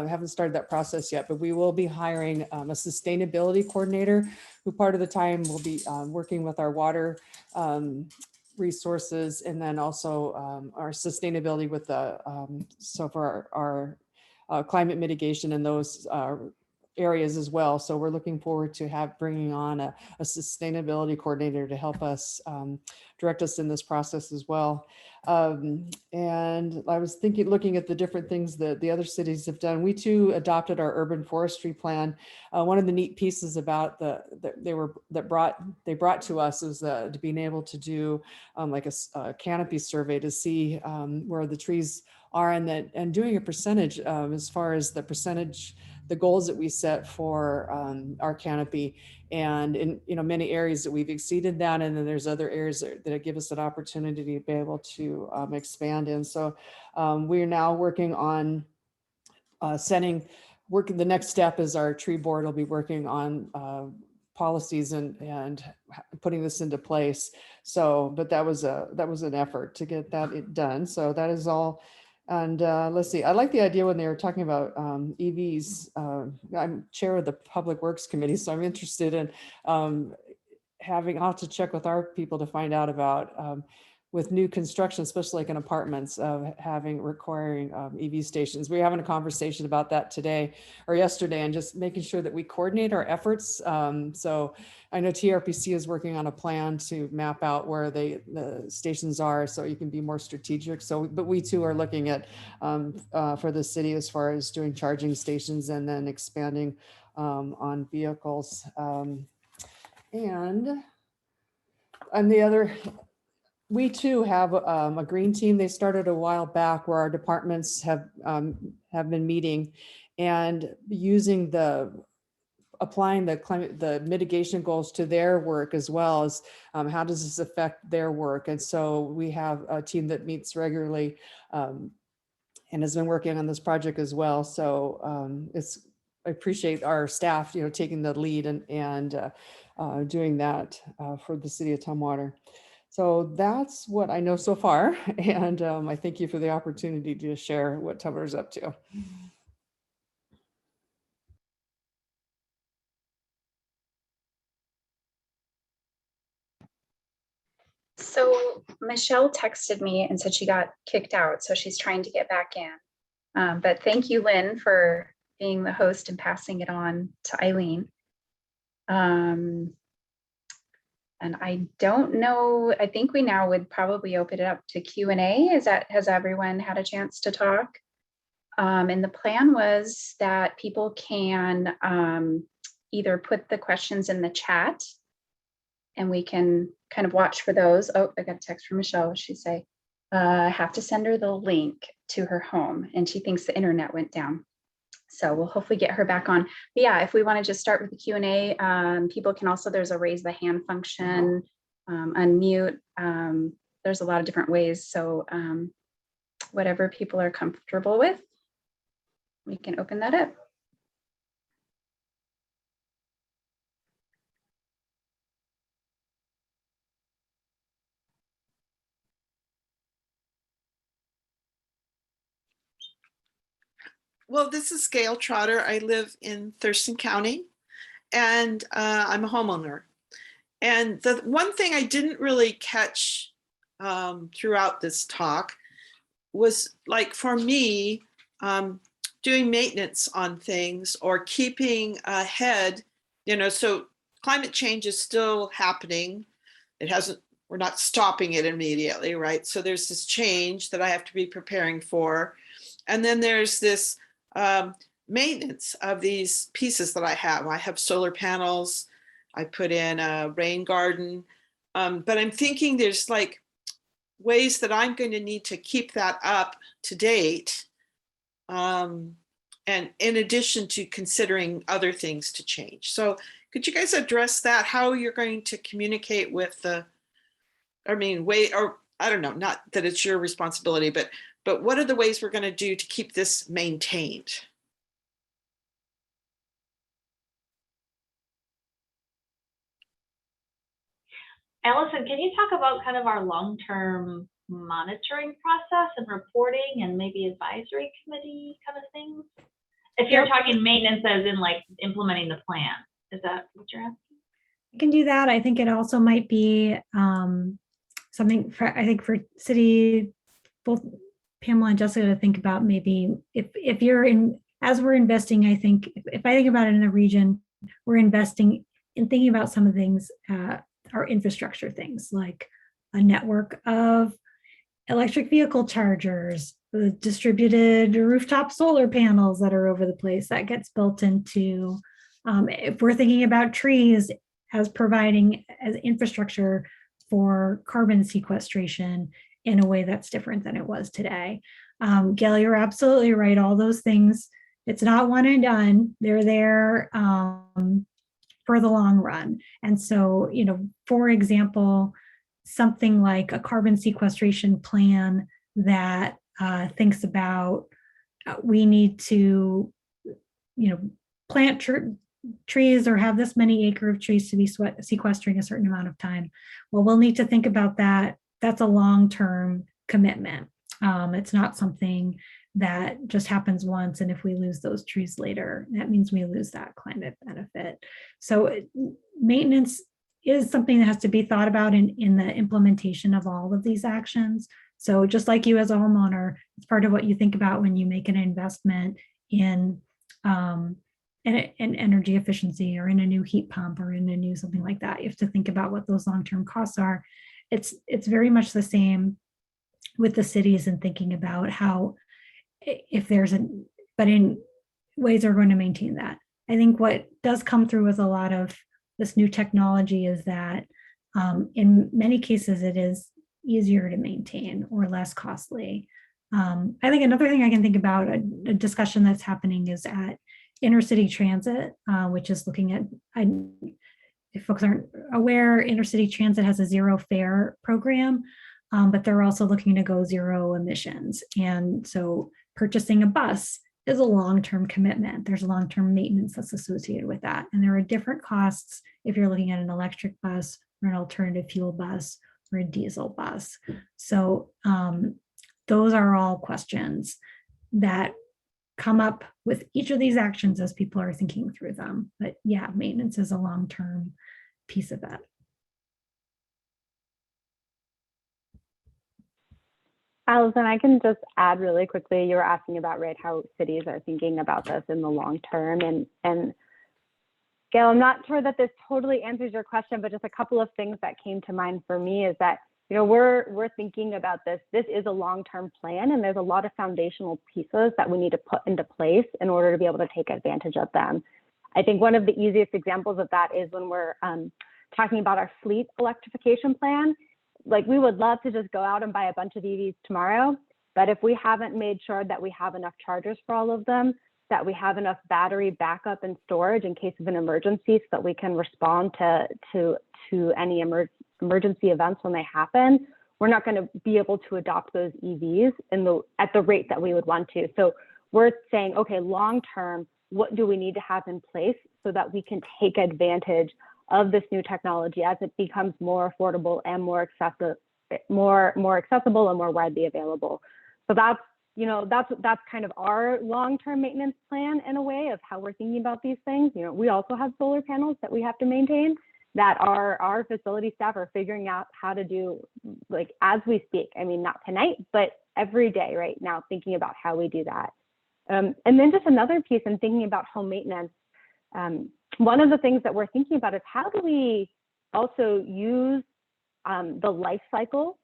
haven't started that process yet. But we will be hiring a sustainability coordinator who part of the time will be working with our water resources, and then also our sustainability with the so for our climate mitigation in those areas as well. So we're looking forward to bringing on a sustainability coordinator to help us direct us in this process as well. And I was looking at the different things that the other cities have done. We too adopted our urban forestry plan. One of the neat pieces about they brought to us is to being able to do like a canopy survey to see where the trees are, and doing a percentage as far as the percentage the goals that we set for our canopy. And in many areas that we've exceeded that, and then there's other areas that give us an opportunity to be able to expand in. So we are now working on the next step is our tree board will be working on policies and putting this into place. So, but that was an effort to get that done. So that is all. And let's see, I like the idea when they were talking about EVs. I'm chair of the Public Works Committee, so I'm interested in I'll have to check with our people to find out about with new construction, especially like in apartments, requiring EV stations. We were having a conversation about that today or yesterday, and just making sure that we coordinate our efforts. So I know TRPC is working on a plan to map out where the stations are, so you can be more strategic. So, but we too are looking at for the city as far as doing charging stations and then expanding on vehicles. And the other, we too have a green team. They started a while back where our departments have been meeting and applying the mitigation goals to their work, as well as how does this affect their work. And so we have a team that meets regularly and has been working on this project as well. So I appreciate our staff, taking the lead and doing that for the city of Tumwater. So that's what I know so far. And I thank you for the opportunity to share what Tumwater's up to. So Michelle texted me and said she got kicked out, so she's trying to get back in. But thank you, Lynn, for being the host and passing it on to Eileen. And I don't know, I think we now would probably open it up to Q&A. Has everyone had a chance to talk? And the plan was that people can either put the questions in the chat and we can kind of watch for those. Oh, I got a text from Michelle. She say, I have to send her the link to her home and she thinks the internet went down. So we'll hopefully get her back on. But yeah, if we want to just start with the Q&A, people can also, there's a raise the hand function, unmute. There's a lot of different ways. So whatever people are comfortable with, we can open that up. Well, this is Gail Trotter. I live in Thurston County, and I'm a homeowner. And the one thing I didn't really catch throughout this talk was, like, for me, doing maintenance on things or keeping ahead, so climate change is still happening. We're not stopping it immediately, right? So there's this change that I have to be preparing for. And then there's this maintenance of these pieces that I have. I have solar panels. I put in a rain garden. But I'm thinking there's like ways that I'm going to need to keep that up to date. And in addition to considering other things to change. So could you guys address that? How you're going to communicate with I don't know, not that it's your responsibility, but what are the ways we're going to do to keep this maintained? Allison, can you talk about kind of our long-term monitoring process and reporting and maybe advisory committee kind of things? If you're talking maintenance as in like implementing the plan, is that what you're asking? I can do that. I think it also might be something for city, both Pamela and Jessica, to think about. Maybe if you're as we're investing, I think if I think about it in the region, we're investing in thinking about some of the things, our infrastructure things, like a network of electric vehicle chargers, the distributed rooftop solar panels that are over the place, that gets built into, if we're thinking about trees as providing as infrastructure for carbon sequestration in a way that's different than it was today. Gail, you're absolutely right. All those things it's not one and done. They're there for the long run. And so, for example, something like a carbon sequestration plan that thinks about we need to, plant trees or have this many acre of trees to be sequestering a certain amount of time. Well, we'll need to think about that. That's a long-term commitment. It's not something that just happens once. And if we lose those trees later, that means we lose that climate benefit. So maintenance is something that has to be thought about in the implementation of all of these actions. So just like you as a homeowner, it's part of what you think about when you make an investment in energy efficiency or in a new heat pump or in a new something like that. You have to think about what those long-term costs are. It's very much the same with the cities and thinking about how, if there's but in ways are going to maintain that. I think what does come through with a lot of this new technology is that in many cases it is easier to maintain or less costly. I think another thing I can think about, a discussion that's happening is at intercity transit, which is looking at, if folks aren't aware, intercity transit has a zero fare program, but they're also looking to go zero emissions. And so purchasing a bus is a long-term commitment. There's long-term maintenance that's associated with that. And there are different costs if you're looking at an electric bus or an alternative fuel bus or a diesel bus. So those are all questions that come up with each of these actions as people are thinking through them. But yeah, maintenance is a long-term piece of that. Allison, I can just add really quickly, you were asking about, right, how cities are thinking about this in the long term. And Gail, I'm not sure that this totally answers your question, but just a couple of things that came to mind for me is that, we're thinking about this. This is a long-term plan, and there's a lot of foundational pieces that we need to put into place in order to be able to take advantage of them. I think one of the easiest examples of that is when we're talking about our fleet electrification plan. Like, we would love to just go out and buy a bunch of EVs tomorrow, but if we haven't made sure that we have enough chargers for all of them, that we have enough battery backup and storage in case of an emergency so that we can respond to any emergency events when they happen, we're not going to be able to adopt those EVs at the rate that we would want to. So we're saying, okay, long term, what do we need to have in place so that we can take advantage of this new technology as it becomes more affordable and more accessible and more widely available. So that's kind of our long-term maintenance plan in a way of how we're thinking about these things. We also have solar panels that we have to maintain that our facility staff are figuring out how to do, like, as we speak. I mean, not tonight, but every day right now, thinking about how we do that. And then just another piece in thinking about home maintenance, one of the things that we're thinking about is how do we also use the life cycle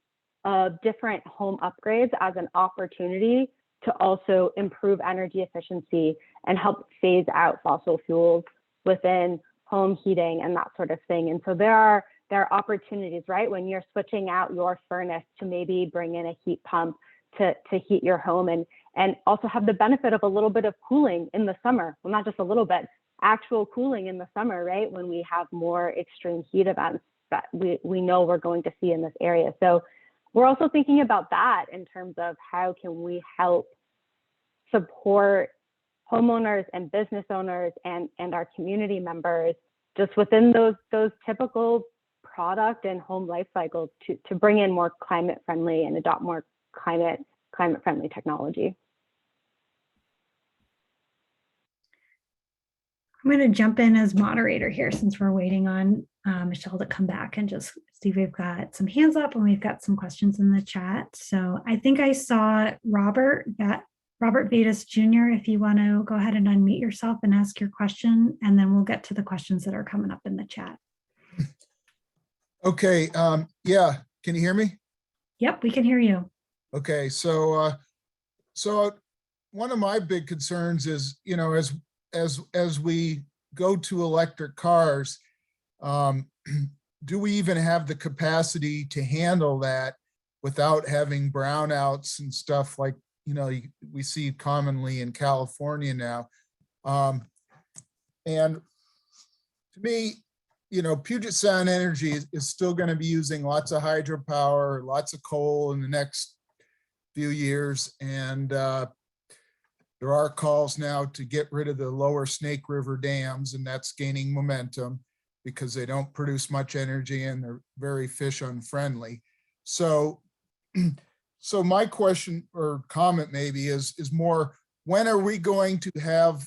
of different home upgrades as an opportunity to also improve energy efficiency and help phase out fossil fuels within home heating and that sort of thing. And so there are opportunities, right? When you're switching out your furnace to maybe bring in a heat pump to heat your home and also have the benefit of a little bit of cooling in the summer. Well, not just a little bit, actual cooling in the summer, right? When we have more extreme heat events that we know we're going to see in this area. So we're also thinking about that in terms of how can we help support homeowners and business owners and our community members just within those typical product and home life cycles to bring in more climate friendly and adopt more climate friendly technology. I'm going to jump in as moderator here since we're waiting on Michelle to come back and just see if we've got some hands up and we've got some questions in the chat. So I think I saw Robert Vedas Jr. If you want to go ahead and unmute yourself and ask your question, and then we'll get to the questions that are coming up in the chat. Okay. Yeah. Can you hear me? Yep, we can hear you. Okay. So one of my big concerns is, as we go to electric cars, do we even have the capacity to handle that without having brownouts and stuff like, we see commonly in California now. And to me, Puget Sound Energy is still going to be using lots of hydropower, lots of coal in the next few years. And there are calls now to get rid of the lower Snake River dams, and that's gaining momentum because they don't produce much energy and they're very fish unfriendly. So my question or comment maybe is more, when are we going to have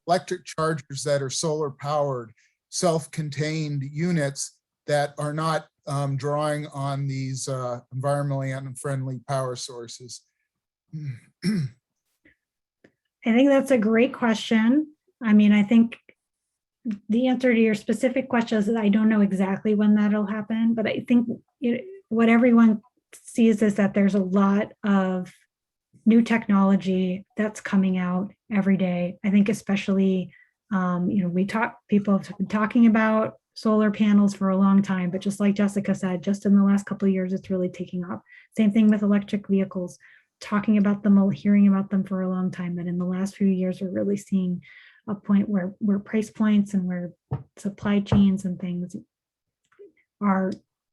electric chargers that are solar powered, self-contained units that are not drawing on these environmentally unfriendly power sources? I think that's a great question. I mean, I think the answer to your specific question is that I don't know exactly when that'll happen, but I think what everyone sees is that there's a lot of new technology that's coming out every day. I think especially, people have been talking about solar panels for a long time, but just like Jessica said, just in the last couple of years, it's really taking off. Same thing with electric vehicles, talking about them, hearing about them for a long time, but in the last few years, we're really seeing a point where price points and where supply chains and things are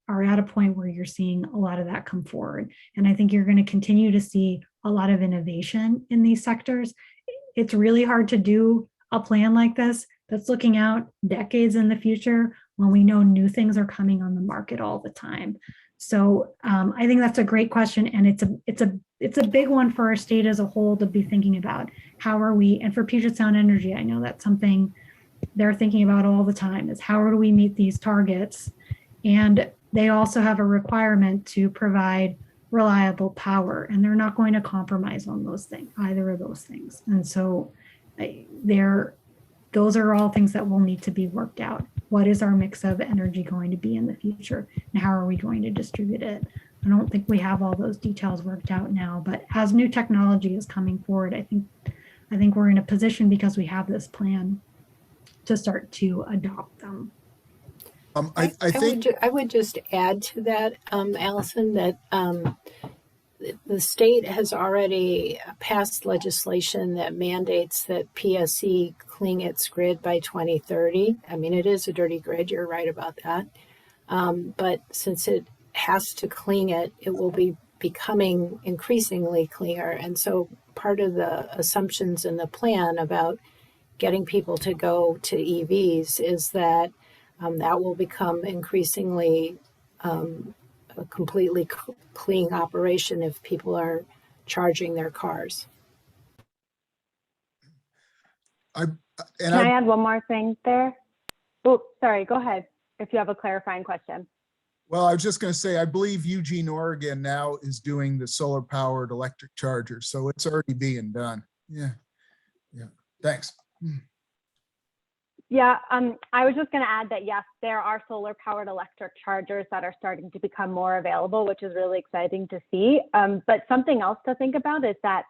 at a point where you're seeing a lot of that come forward. And I think you're going to continue to see a lot of innovation in these sectors. It's really hard to do a plan like this that's looking out decades in the future when we know new things are coming on the market all the time. So I think that's a great question, and it's a big one for our state as a whole to be thinking about. How are we, and for Puget Sound Energy, I know that's something they're thinking about all the time, is how do we meet these targets? And they also have a requirement to provide reliable power, and they're not going to compromise on those things, either of those things. And so those are all things that will need to be worked out. What is our mix of energy going to be in the future, and how are we going to distribute it? I don't think we have all those details worked out now, but as new technology is coming forward, I think we're in a position, because we have this plan, to start to adopt them. I think I would just add to that, Allison, that the state has already passed legislation that mandates that PSE clean its grid by 2030. I mean, it is a dirty grid, you're right about that. But since it has to clean it, it will be becoming increasingly cleaner. And so part of the assumptions in the plan about getting people to go to EVs is that that will become increasingly a completely clean operation if people are charging their cars. Can I add one more thing there? Oh, sorry, go ahead if you have a clarifying question. Well, I was just going to say, I believe Eugene, Oregon now is doing the solar powered electric charger. So it's already being done. Yeah. Thanks. Yeah, I was just going to add that, yes, there are solar powered electric chargers that are starting to become more available, which is really exciting to see. But something else to think about is that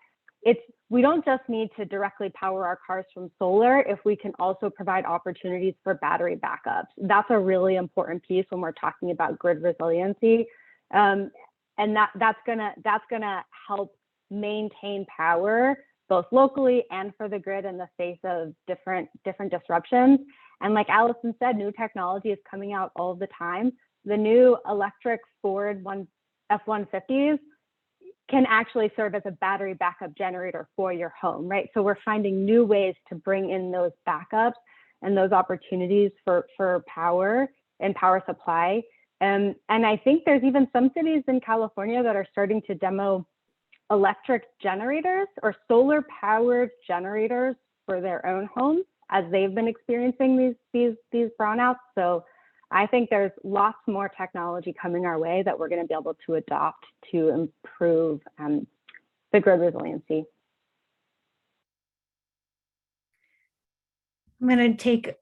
we don't just need to directly power our cars from solar if we can also provide opportunities for battery backups. That's a really important piece when we're talking about grid resiliency. And that's gonna help maintain power both locally and for the grid in the face of different disruptions. And like Allison said, new technology is coming out all the time. The new electric Ford F-150s can actually serve as a battery backup generator for your home, right? So we're finding new ways to bring in those backups and those opportunities for power and power supply. And I think there's even some cities in California that are starting to demo electric generators or solar powered generators for their own homes as they've been experiencing these brownouts. So I think there's lots more technology coming our way that we're going to be able to adopt to improve the grid resiliency. I'm going to take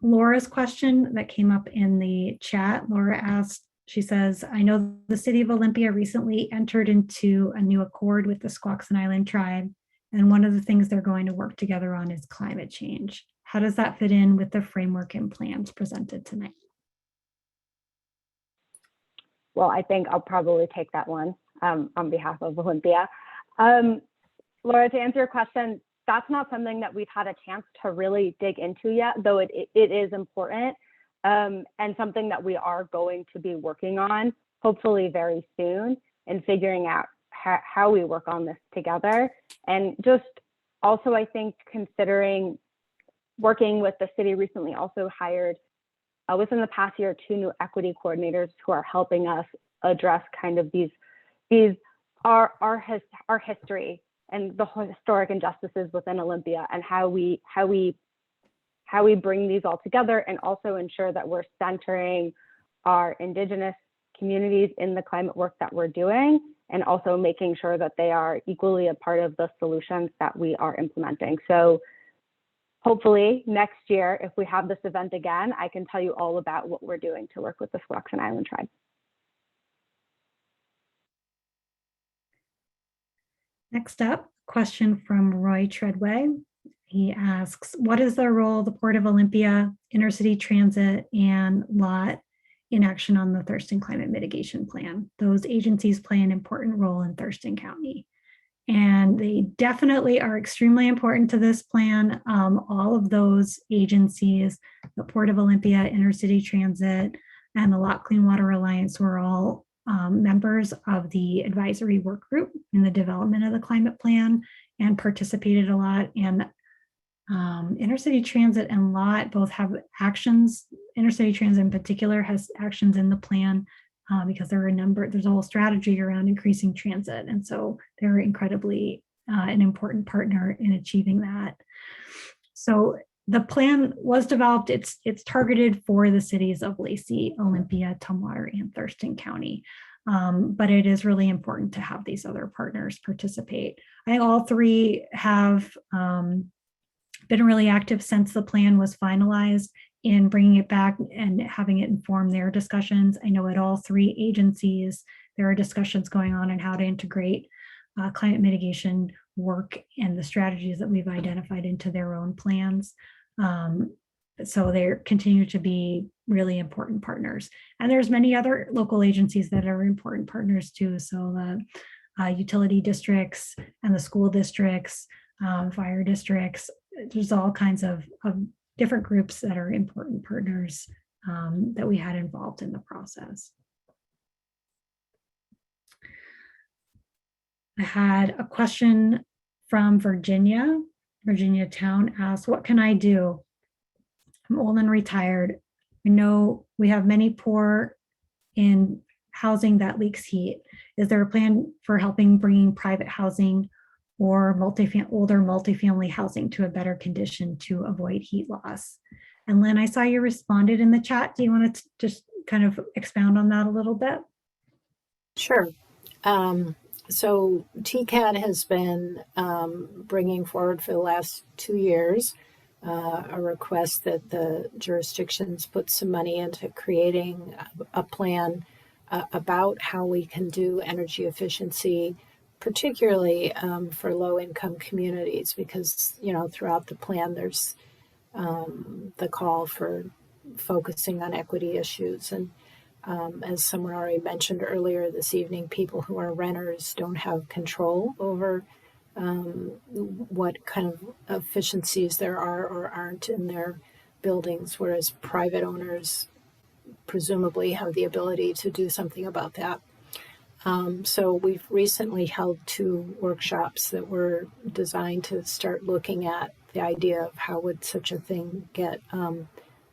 Laura's question that came up in the chat. Laura asked, she says, I know the city of Olympia recently entered into a new accord with the Squaxin Island tribe, and one of the things they're going to work together on is climate change. How does that fit in with the framework and plans presented tonight? Well, I think I'll probably take that one on behalf of Olympia. Laura, to answer your question, that's not something that we've had a chance to really dig into yet, though it is important, and something that we are going to be working on, hopefully very soon, and figuring out how we work on this together. And just also, I think, considering working with the city recently also hired within the past year 2 new equity coordinators who are helping us address kind of our history and the historic injustices within Olympia, and how we bring these all together, and also ensure that we're centering our Indigenous communities in the climate work that we're doing, and also making sure that they are equally a part of the solutions that we are implementing. So hopefully next year, if we have this event again, I can tell you all about what we're doing to work with the Squaxin Island tribe. Next up, question from Roy Treadway. He asks, what is the role of the Port of Olympia, Intercity Transit, and LOT in action on the Thurston Climate Mitigation Plan? Those agencies play an important role in Thurston County, and they definitely are extremely important to this plan. All of those agencies, the Port of Olympia, Intercity Transit, and the LOT Clean Water Alliance, were all members of the advisory work group in the development of the climate plan and participated a lot. And Intercity Transit and LOT both have actions. Intercity Transit in particular has actions in the plan because there's a whole strategy around increasing transit. And so they're incredibly an important partner in achieving that. So the plan was developed, it's targeted for the cities of Lacey, Olympia, Tumwater, and Thurston County. But it is really important to have these other partners participate. I think all three have been really active since the plan was finalized in bringing it back and having it inform their discussions. I know at all three agencies, there are discussions going on how to integrate climate mitigation work and the strategies that we've identified into their own plans. So they continue to be really important partners. And there's many other local agencies that are important partners too. So the utility districts and the school districts, fire districts, there's all kinds of different groups that are important partners that we had involved in the process. I had a question from Virginia. Virginia Town asked, what can I do? I'm old and retired. I know we have many poor in housing that leaks heat. Is there a plan for helping bringing private housing or older multifamily housing to a better condition to avoid heat loss? And Lynn, I saw you responded in the chat. Do you want to just kind of expound on that a little bit? Sure. So TCAD has been bringing forward for the last 2 years a request that the jurisdictions put some money into creating a plan about how we can do energy efficiency, particularly for low-income communities, because, you know, throughout the plan, there's the call for focusing on equity issues. And as someone already mentioned earlier this evening, people who are renters don't have control over what kind of efficiencies there are or aren't in their buildings, whereas private owners presumably have the ability to do something about that. So we've recently held 2 workshops that were designed to start looking at the idea of how would such a thing get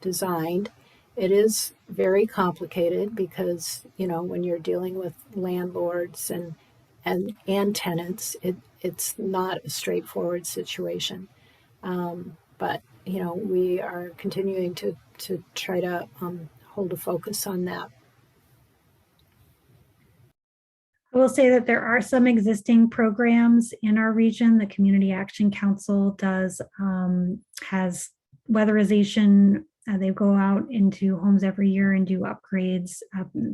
designed. It is very complicated because, you know, when you're dealing with landlords and tenants, it's not a straightforward situation. But, you know, we are continuing to try to hold a focus on that. I will say that there are some existing programs in our region. The Community Action Council has weatherization. They go out into homes every year and do upgrades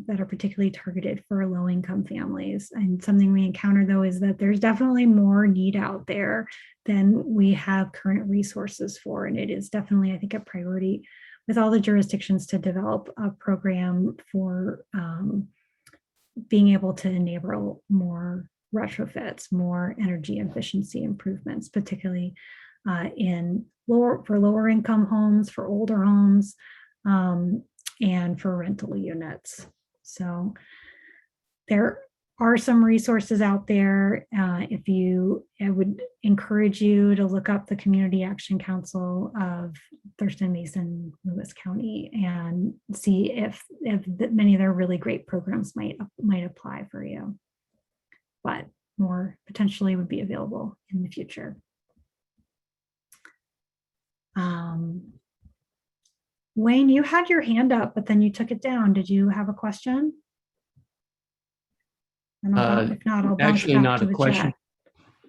that are particularly targeted for low-income families. And something we encounter, though, is that there's definitely more need out there than we have current resources for. And it is definitely, I think, a priority with all the jurisdictions to develop a program for being able to enable more retrofits, more energy efficiency improvements, particularly for lower income homes, for older homes, and for rental units. So there are some resources out there. I would encourage you to look up the Community Action Council of Thurston, Mason, Lewis County and see if many of their really great programs might apply for you. But more potentially would be available in the future. Wayne, you had your hand up, but then you took it down. Did you have a question? And if not, I'll bounce Actually, back not to a the question. chat.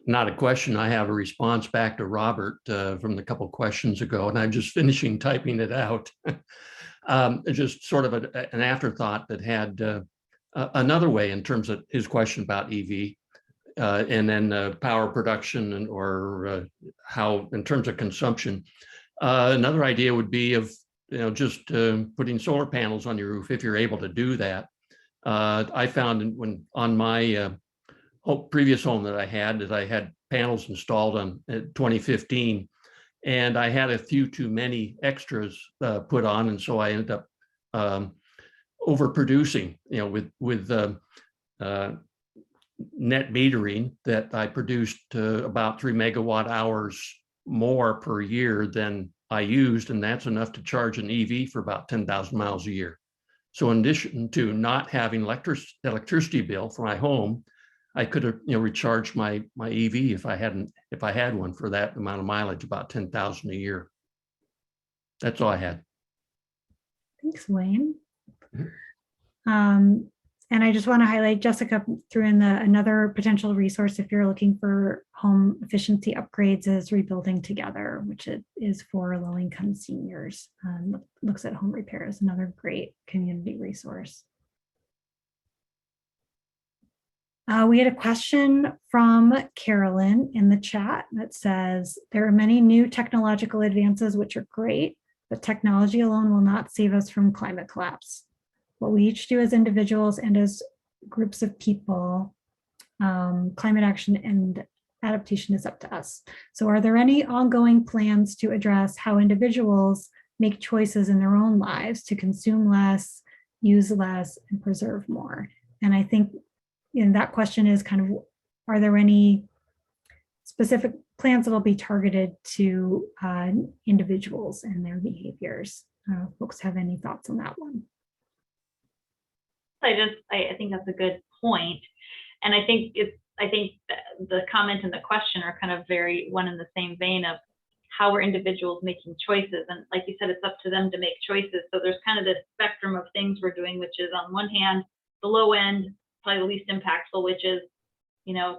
Not a question. I have a response back to Robert from the couple questions ago, and I'm just finishing typing it out. It's just sort of an afterthought that had another way in terms of his question about EV and then power production or how in terms of consumption. Another idea would be of just putting solar panels on your roof if you're able to do that. I found when on my previous home that I had panels installed on 2015, and I had a few too many extras put on, and so I ended up overproducing. With net metering, that I produced about 3 megawatt hours more per year than I used, and that's enough to charge an EV for about 10,000 miles a year. So in addition to not having electricity bill for my home, I could have recharged my EV if I had one for that amount of mileage, about 10,000 a year. That's all I had. Thanks, Wayne. And I just want to highlight, Jessica threw in another potential resource if you're looking for home efficiency upgrades is Rebuilding Together, which is for low-income seniors. Looks at home repairs, another great community resource. We had a question from Carolyn in the chat that says, there are many new technological advances which are great, but technology alone will not save us from climate collapse. What we each do as individuals and as groups of people, climate action and adaptation is up to us. So are there any ongoing plans to address how individuals make choices in their own lives to consume less, use less, and preserve more? And I think that question is kind of, are there any specific plans that will be targeted to individuals and their behaviors? Folks have any thoughts on that one? I think that's a good point. And I think the comment and the question are kind of very one in the same vein of how are individuals making choices. And like you said, it's up to them to make choices. So there's kind of this spectrum of things we're doing, which is on one hand, the low end, probably the least impactful, which is,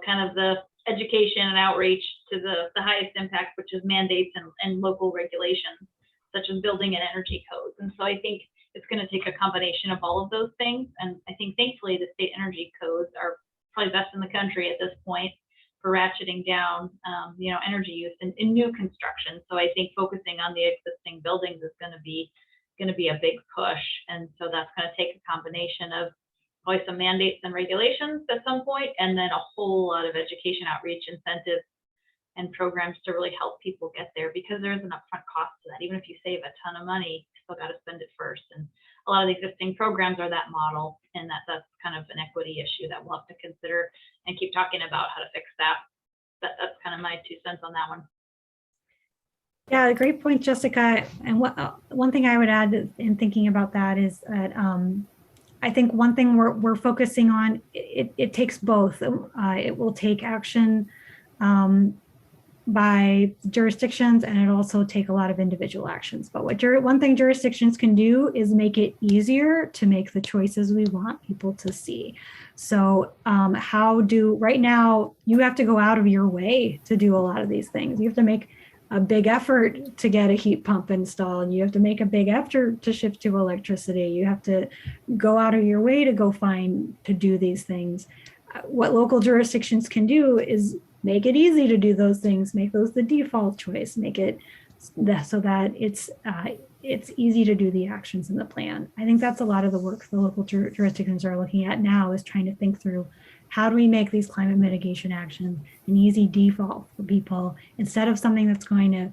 kind of the education and outreach, to the highest impact, which is mandates and local regulations, such as building and energy codes. And so I think it's going to take a combination of all of those things. And I think thankfully the state energy codes are probably best in the country at this point for ratcheting down, energy use in new construction. So I think focusing on the existing buildings is going to be a big push. And so that's going to take a combination of probably some mandates and regulations at some point, and then a whole lot of education, outreach, incentives, and programs to really help people get there, because there is an upfront cost to that. Even if you save a ton of money, you still got to spend it first. And a lot of the existing programs are that model, and that's kind of an equity issue that we'll have to consider and keep talking about how to fix that. That's kind of my 2 cents on that one. Yeah, great point, Jessica. And one thing I would add in thinking about that is that I think one thing we're focusing on, it takes both. It will take action by jurisdictions, and it also take a lot of individual actions. But one thing jurisdictions can do is make it easier to make the choices we want people to see. So right now, you have to go out of your way to do a lot of these things. You have to make a big effort to get a heat pump installed. You have to make a big effort to shift to electricity. You have to go out of your way to do these things. What local jurisdictions can do is make it easy to do those things, make those the default choice, make it so that it's easy to do the actions in the plan. I think that's a lot of the work the local jurisdictions are looking at now, is trying to think through how do we make these climate mitigation actions an easy default for people instead of something that's going to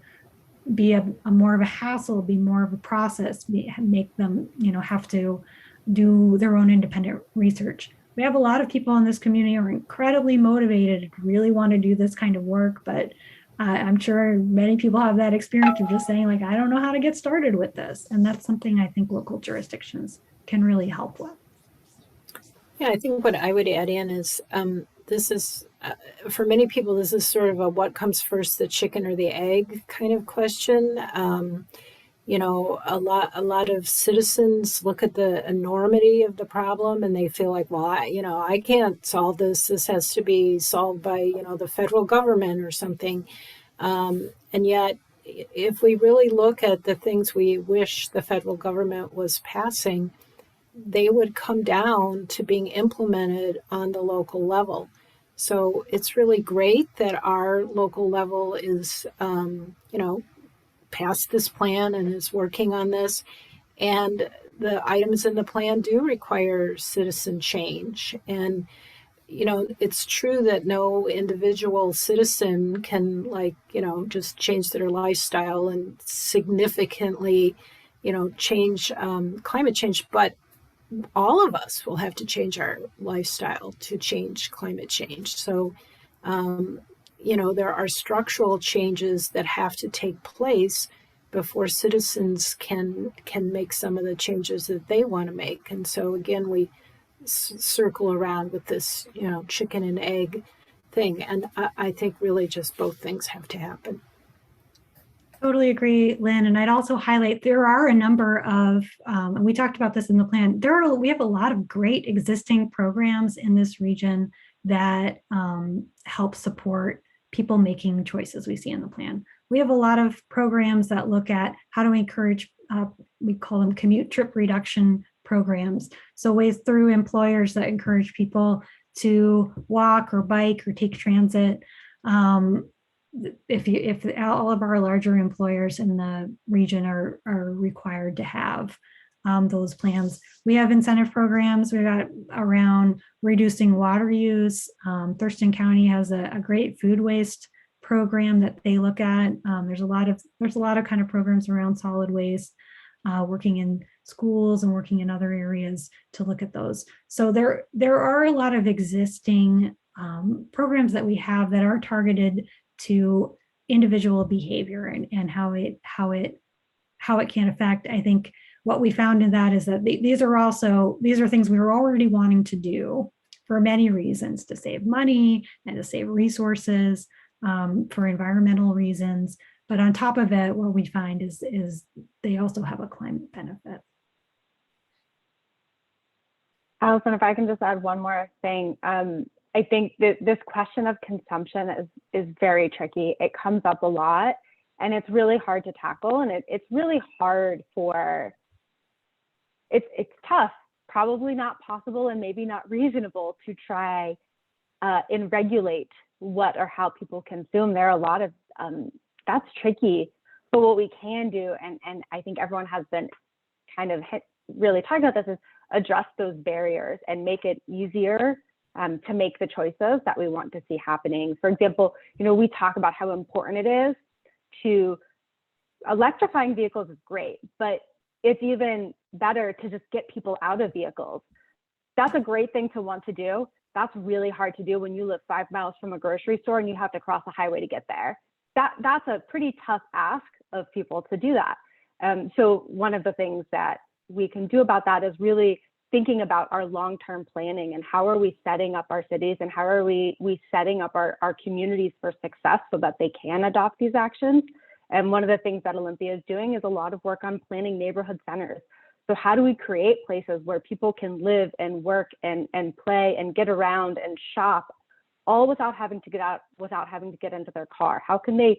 be a more of a hassle, be more of a process, make them, have to do their own independent research. We have a lot of people in this community who are incredibly motivated, really want to do this kind of work, but I'm sure many people have that experience of just saying, like, I don't know how to get started with this. And that's something I think local jurisdictions can really help with. Yeah, I think what I would add in is this is, for many people, this is sort of a what comes first, the chicken or the egg kind of question. A lot of citizens look at the enormity of the problem and they feel like, well, I can't solve this. This has to be solved by, the federal government or something. And yet, if we really look at the things we wish the federal government was passing, they would come down to being implemented on the local level. So it's really great that our local level is, passed this plan and is working on this. And the items in the plan do require citizen change. And, it's true that no individual citizen can just change their lifestyle and significantly, change climate change. But all of us will have to change our lifestyle to change climate change. So, there are structural changes that have to take place before citizens can make some of the changes that they want to make. And so again, we circle around with this, chicken and egg thing. And I think really just both things have to happen. Totally agree, Lynn. And I'd also highlight there are a number of, and we talked about this in the plan, we have a lot of great existing programs in this region that help support people making choices we see in the plan. We have a lot of programs that look at how to encourage, we call them commute trip reduction programs. So ways through employers that encourage people to walk or bike or take transit. If all of our larger employers in the region are required to have those plans. We have incentive programs. We got around reducing water use. Thurston County has a great food waste program that they look at. There's a lot of kind of programs around solid waste, working in schools and working in other areas to look at those. So there are a lot of existing programs that we have that are targeted to individual behavior and how it can affect. I think what we found in that is that these are things we were already wanting to do for many reasons, to save money and to save resources, for environmental reasons. But on top of it, what we find is they also have a climate benefit. Allison, if I can just add one more thing. I think that this question of consumption is very tricky. It comes up a lot and it's really hard to tackle. And it's really hard it's tough, probably not possible and maybe not reasonable to try and regulate what or how people consume. There are a lot of, that's tricky. But what we can do, and I think everyone has been kind of really talking about this, is address those barriers and make it easier to make the choices that we want to see happening. For example, we talk about how important it is to electrifying vehicles is great, but it's even better to just get people out of vehicles. That's a great thing to want to do. That's really hard to do when you live 5 miles from a grocery store and you have to cross a highway to get there. That's a pretty tough ask of people to do that. So one of the things that we can do about that is really thinking about our long-term planning and how are we setting up our cities and how are we setting up our communities for success so that they can adopt these actions. And one of the things that Olympia is doing is a lot of work on planning neighborhood centers. So how do we create places where people can live and work and play and get around and shop, all without having to get out, without having to get into their car? How can they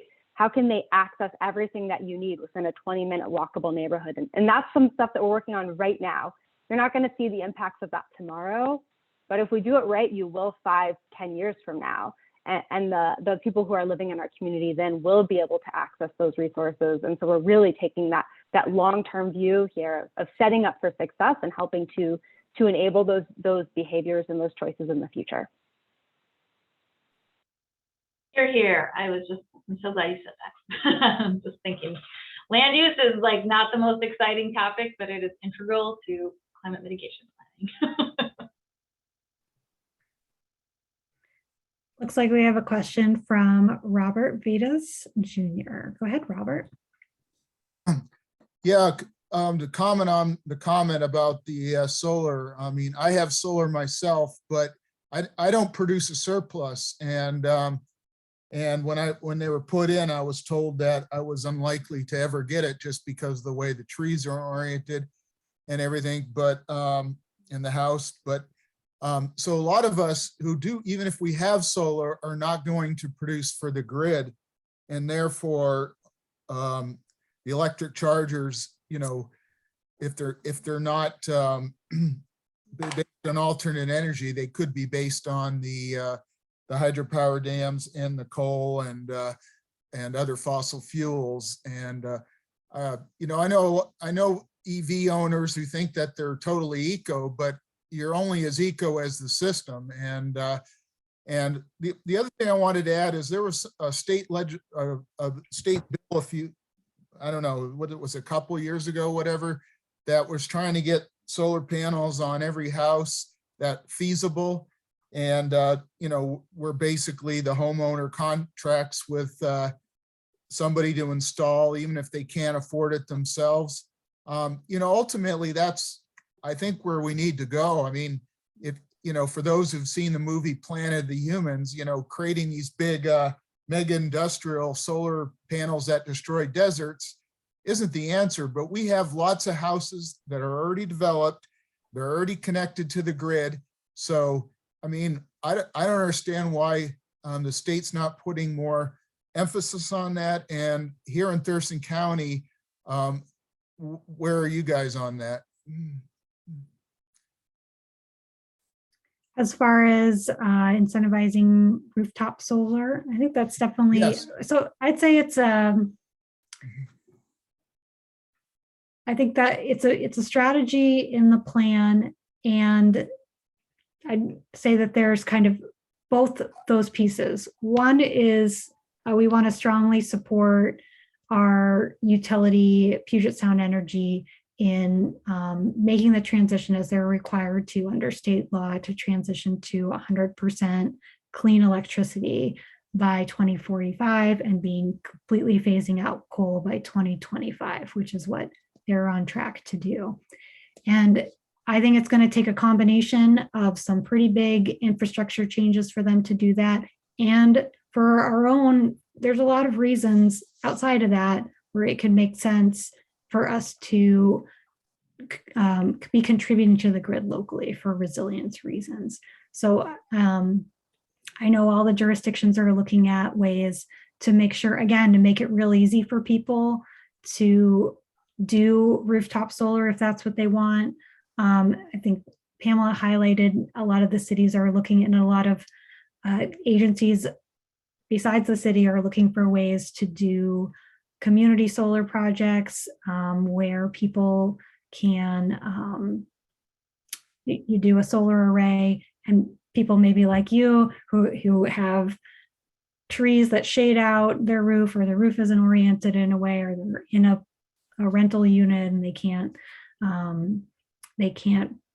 access everything that you need within a 20-minute walkable neighborhood? And that's some stuff that we're working on right now. You're not going to see the impacts of that tomorrow, but if we do it right, you will 5-10 years from now. And the people who are living in our community then will be able to access those resources. And so we're really taking that long-term view here of setting up for success and helping to enable those behaviors and those choices in the future. Here. I'm so glad you said that. I'm just thinking, land use is like not the most exciting topic, but it is integral to climate mitigation planning. Looks like we have a question from Robert Vitas Jr. Go ahead, Robert. Yeah, to comment on the comment about the solar. I mean, I have solar myself, but I don't produce a surplus. And when they were put in, I was told that I was unlikely to ever get it just because of the way the trees are oriented and everything, but in the house. But so a lot of us who do, even if we have solar, are not going to produce for the grid, and therefore the electric chargers, you know, if they're not based on alternate energy, they could be based on the hydropower dams and the coal and other fossil fuels. And you know, I know EV owners who think that they're totally eco, but you're only as eco as the system. And the other thing I wanted to add is there was a state bill I don't know what it was, a couple years ago, whatever, that was trying to get solar panels on every house that feasible. And you know, where basically the homeowner contracts with somebody to install, even if they can't afford it themselves. You know, ultimately, that's, I think, where we need to go. I mean, if, you know, for those who've seen the movie Planet of the Humans, you know, creating these big mega industrial solar panels that destroy deserts isn't the answer, but we have lots of houses that are already developed. They're already connected to the grid. So, I mean, I don't understand why the state's not putting more emphasis on that. And here in Thurston County, where are you guys on that? As far as incentivizing rooftop solar, I think that's definitely, Yes. So I'd say it's I think that it's a strategy in the plan, and I'd say that there's kind of both those pieces. One is we want to strongly support our utility, Puget Sound Energy, in making the transition as they're required to under state law to transition to 100% clean electricity by 2045 and being completely phasing out coal by 2025, which is what they're on track to do. And I think it's going to take a combination of some pretty big infrastructure changes for them to do that. And for our own, there's a lot of reasons outside of that where it can make sense for us to be contributing to the grid locally for resilience reasons. So I know all the jurisdictions are looking at ways to make sure, again, to make it real easy for people to do rooftop solar if that's what they want. I think Pamela highlighted a lot of the cities are looking, and a lot of agencies besides the city are looking for ways to do community solar projects where people can, you do a solar array, and people maybe like you who have trees that shade out their roof, or the roof isn't oriented in a way, or they're in a rental unit and they can't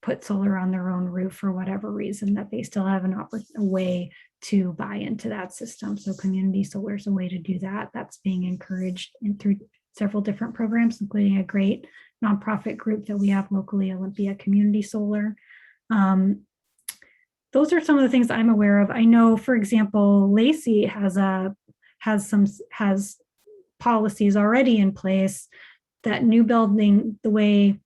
put solar on their own roof for whatever reason, that they still have a way to buy into that system. So community solar is a way to do that. That's being encouraged through several different programs, including a great nonprofit group that we have locally, Olympia Community Solar. Those are some of the things I'm aware of. I know, for example, Lacey has policies already in place that new building, the way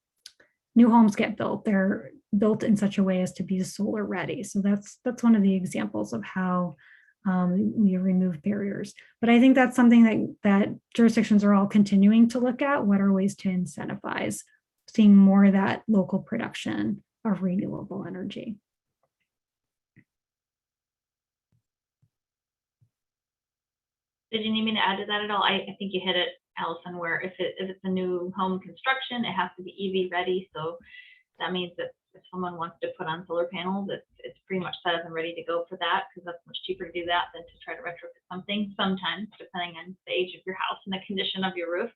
new homes get built, they're built in such a way as to be solar ready. So that's one of the examples of how we remove barriers. But I think that's something that jurisdictions are all continuing to look at. What are ways to incentivize seeing more of that local production of renewable energy? Did you need me to add to that at all? I think you hit it, Allison, where if it's a new home construction, it has to be EV ready. So that means that if someone wants to put on solar panels, it's pretty much set up and ready to go for that, because that's much cheaper to do that than to try to retrofit something sometimes, depending on the age of your house and the condition of your roof.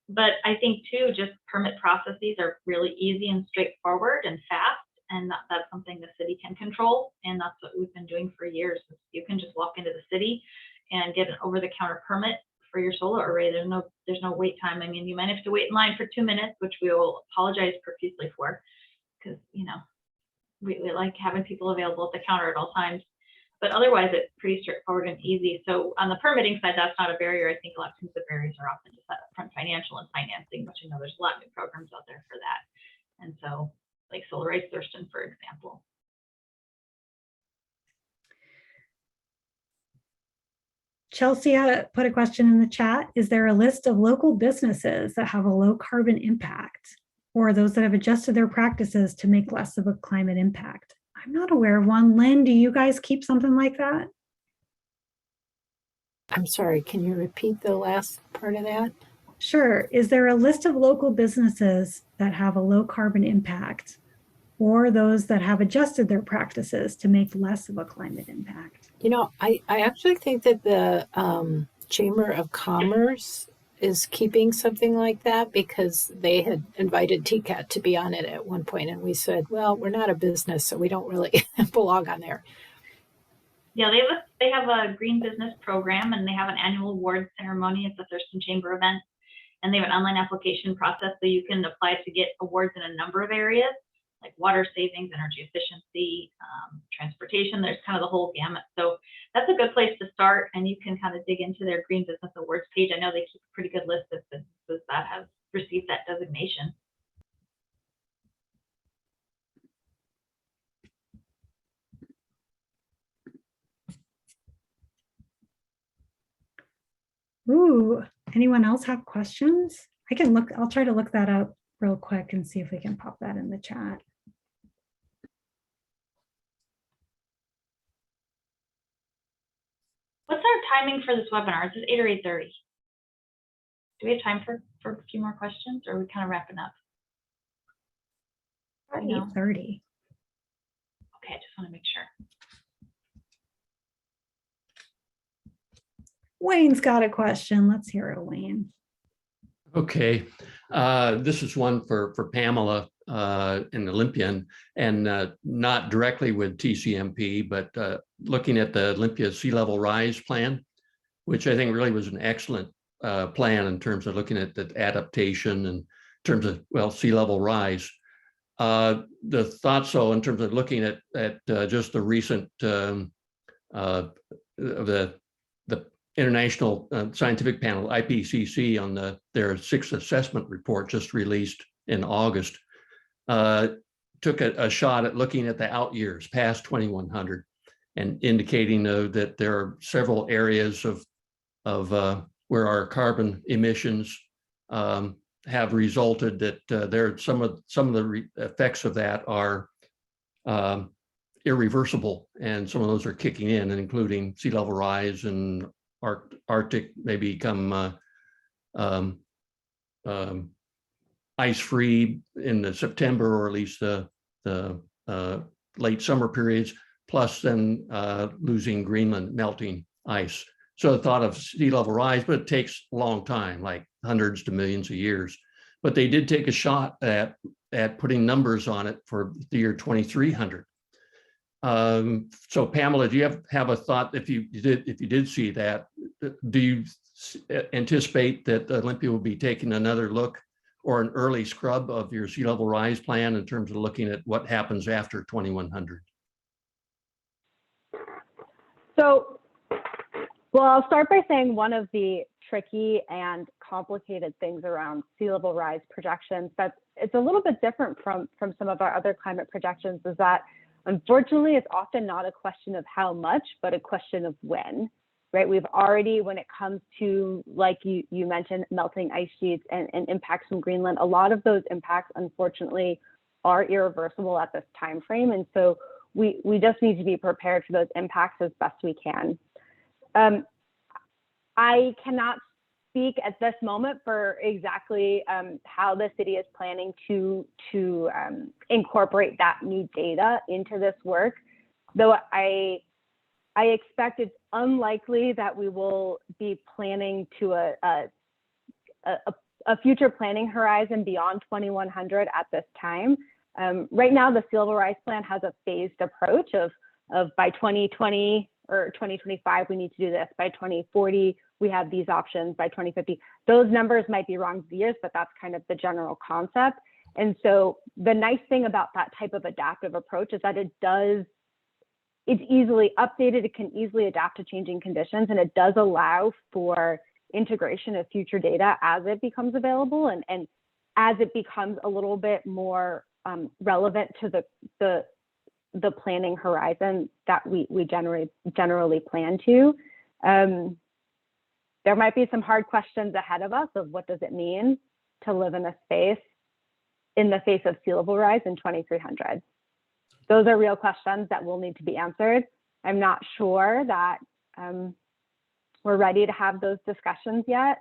But I think too, just permit processes are really easy and straightforward and fast, and that's something the city can control. And that's what we've been doing for years. You can just walk into the city and get an over-the-counter permit for your solar array. There's no wait time. I mean, you might have to wait in line for 2 minutes, which we will apologize profusely for, because we like having people available at the counter at all times. But otherwise, it's pretty straightforward and easy. So on the permitting side, that's not a barrier. I think a lot of times the barriers are often just that upfront financial and financing, which there's a lot of new programs out there for that. And so, like Solarize Thurston, for example. Chelsea put a question in the chat. Is there a list of local businesses that have a low carbon impact, or those that have adjusted their practices to make less of a climate impact? I'm not aware of one. Lynn, do you guys keep something like that? I'm sorry, can you repeat the last part of that? Sure. Is there a list of local businesses that have a low carbon impact, or those that have adjusted their practices to make less of a climate impact? I actually think that the Chamber of Commerce is keeping something like that, because they had invited TCAT to be on it at one point, and we said, well, we're not a business, so we don't really belong on there. Yeah, they have a green business program, and they have an annual award ceremony at the Thurston Chamber event, and they have an online application process, so you can apply to get awards in a number of areas, like water savings, energy efficiency, transportation. There's kind of the whole gamut. So that's a good place to start, and you can kind of dig into their Green Business Awards page. I know they keep a pretty good list of businesses that have received that designation. Ooh, anyone else have questions? I'll try to look that up real quick and see if we can pop that in the chat. What's our timing for this webinar? Is this 8 or 8:30? Do we have time for a few more questions, or are we kind of wrapping up? 8:30. Okay, I just want to make sure. Wayne's got a question. Let's hear it, Wayne. Okay, this is one for Pamela in Olympian, and not directly with TCMP, but looking at the Olympia Sea Level Rise Plan, which I think really was an excellent plan in terms of looking at the adaptation and in terms of, well, sea level rise. The thought, so in terms of looking at just the recent the International Scientific Panel, IPCC, on their 6th assessment report just released in August, took a shot at looking at the out years past 2100 and indicating that there are several areas of where our carbon emissions have resulted that there some of the effects of that are irreversible, and some of those are kicking in, and including sea level rise and Arctic may become ice-free in the September, or at least the late summer periods, plus then losing Greenland melting ice. So the thought of sea level rise, but it takes a long time, like hundreds to millions of years. But they did take a shot at putting numbers on it for the year 2300. So Pamela, do you have a thought, if you did see that, do you anticipate that Olympia will be taking another look or an early scrub of your sea level rise plan in terms of looking at what happens after 2100? So, well, I'll start by saying one of the tricky and complicated things around sea level rise projections, that it's a little bit different from some of our other climate projections, is that unfortunately it's often not a question of how much, but a question of when, right? We've already, when it comes to, like you mentioned, melting ice sheets and impacts from Greenland, a lot of those impacts unfortunately are irreversible at this time frame. And so we just need to be prepared for those impacts as best we can. I cannot speak at this moment for exactly how the city is planning to incorporate that new data into this work, though I expect it's unlikely that we will be planning to a future planning horizon beyond 2100 at this time. Right now, the Silver Rise plan has a phased approach of by 2020 or 2025, we need to do this. By 2040, we have these options. By 2050, those numbers might be wrong years, but that's kind of the general concept. And so the nice thing about that type of adaptive approach is that it's easily updated, it can easily adapt to changing conditions, and it does allow for integration of future data as it becomes available and as it becomes a little bit more relevant to the planning horizon that we generally plan to. There might be some hard questions ahead of us of what does it mean to live in a space in the face of sea level rise in 2300. Those are real questions that will need to be answered. I'm not sure that we're ready to have those discussions yet,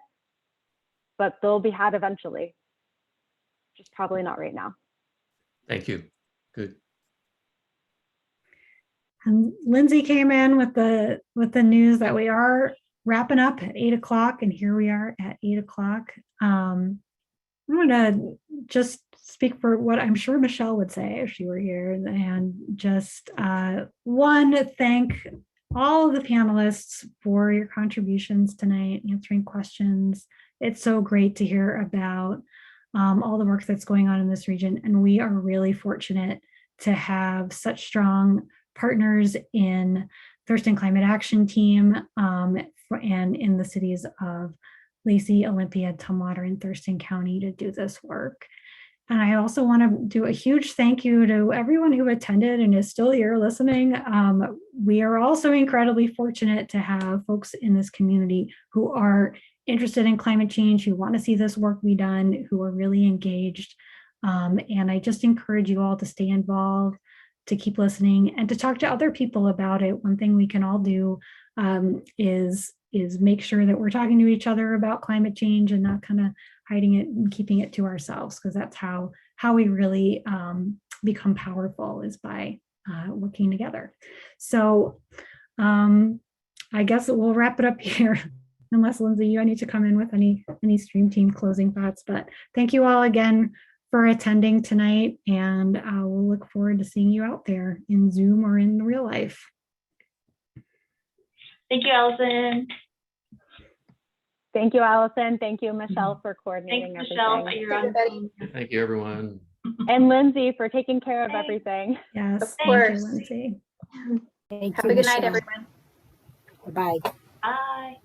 but they'll be had eventually. Just probably not right now. Thank you. Good. And Lindsay came in with the news that we are wrapping up at 8 o'clock, and here we are at 8 o'clock. I'm going to just speak for what I'm sure Michelle would say if she were here, and just thank all of the panelists for your contributions tonight, answering questions. It's so great to hear about all the work that's going on in this region, and we are really fortunate to have such strong partners in Thurston Climate Action Team and in the cities of Lacey, Olympia, Tumwater, and Thurston County to do this work. And I also want to do a huge thank you to everyone who attended and is still here listening. We are also incredibly fortunate to have folks in this community who are interested in climate change, who want to see this work be done, who are really engaged. And I just encourage you all to stay involved, to keep listening, and to talk to other people about it. One thing we can all do is make sure that we're talking to each other about climate change and not kind of hiding it and keeping it to ourselves, because that's how we really become powerful, is by working together. So I guess we'll wrap it up here, unless Lindsay, you need to come in with any stream team closing thoughts. But thank you all again for attending tonight, and we'll look forward to seeing you out there in Zoom or in real life. Thank you, Allison. Thank you, Allison. Thank you, Michelle, for coordinating Thanks, everything. Michelle. You're on. Thank you, everyone. And Lindsay for taking care of everything. Yes, Of thank you, course. Lindsay. Thank Have you, a good night, Michelle. everyone. Bye. Bye.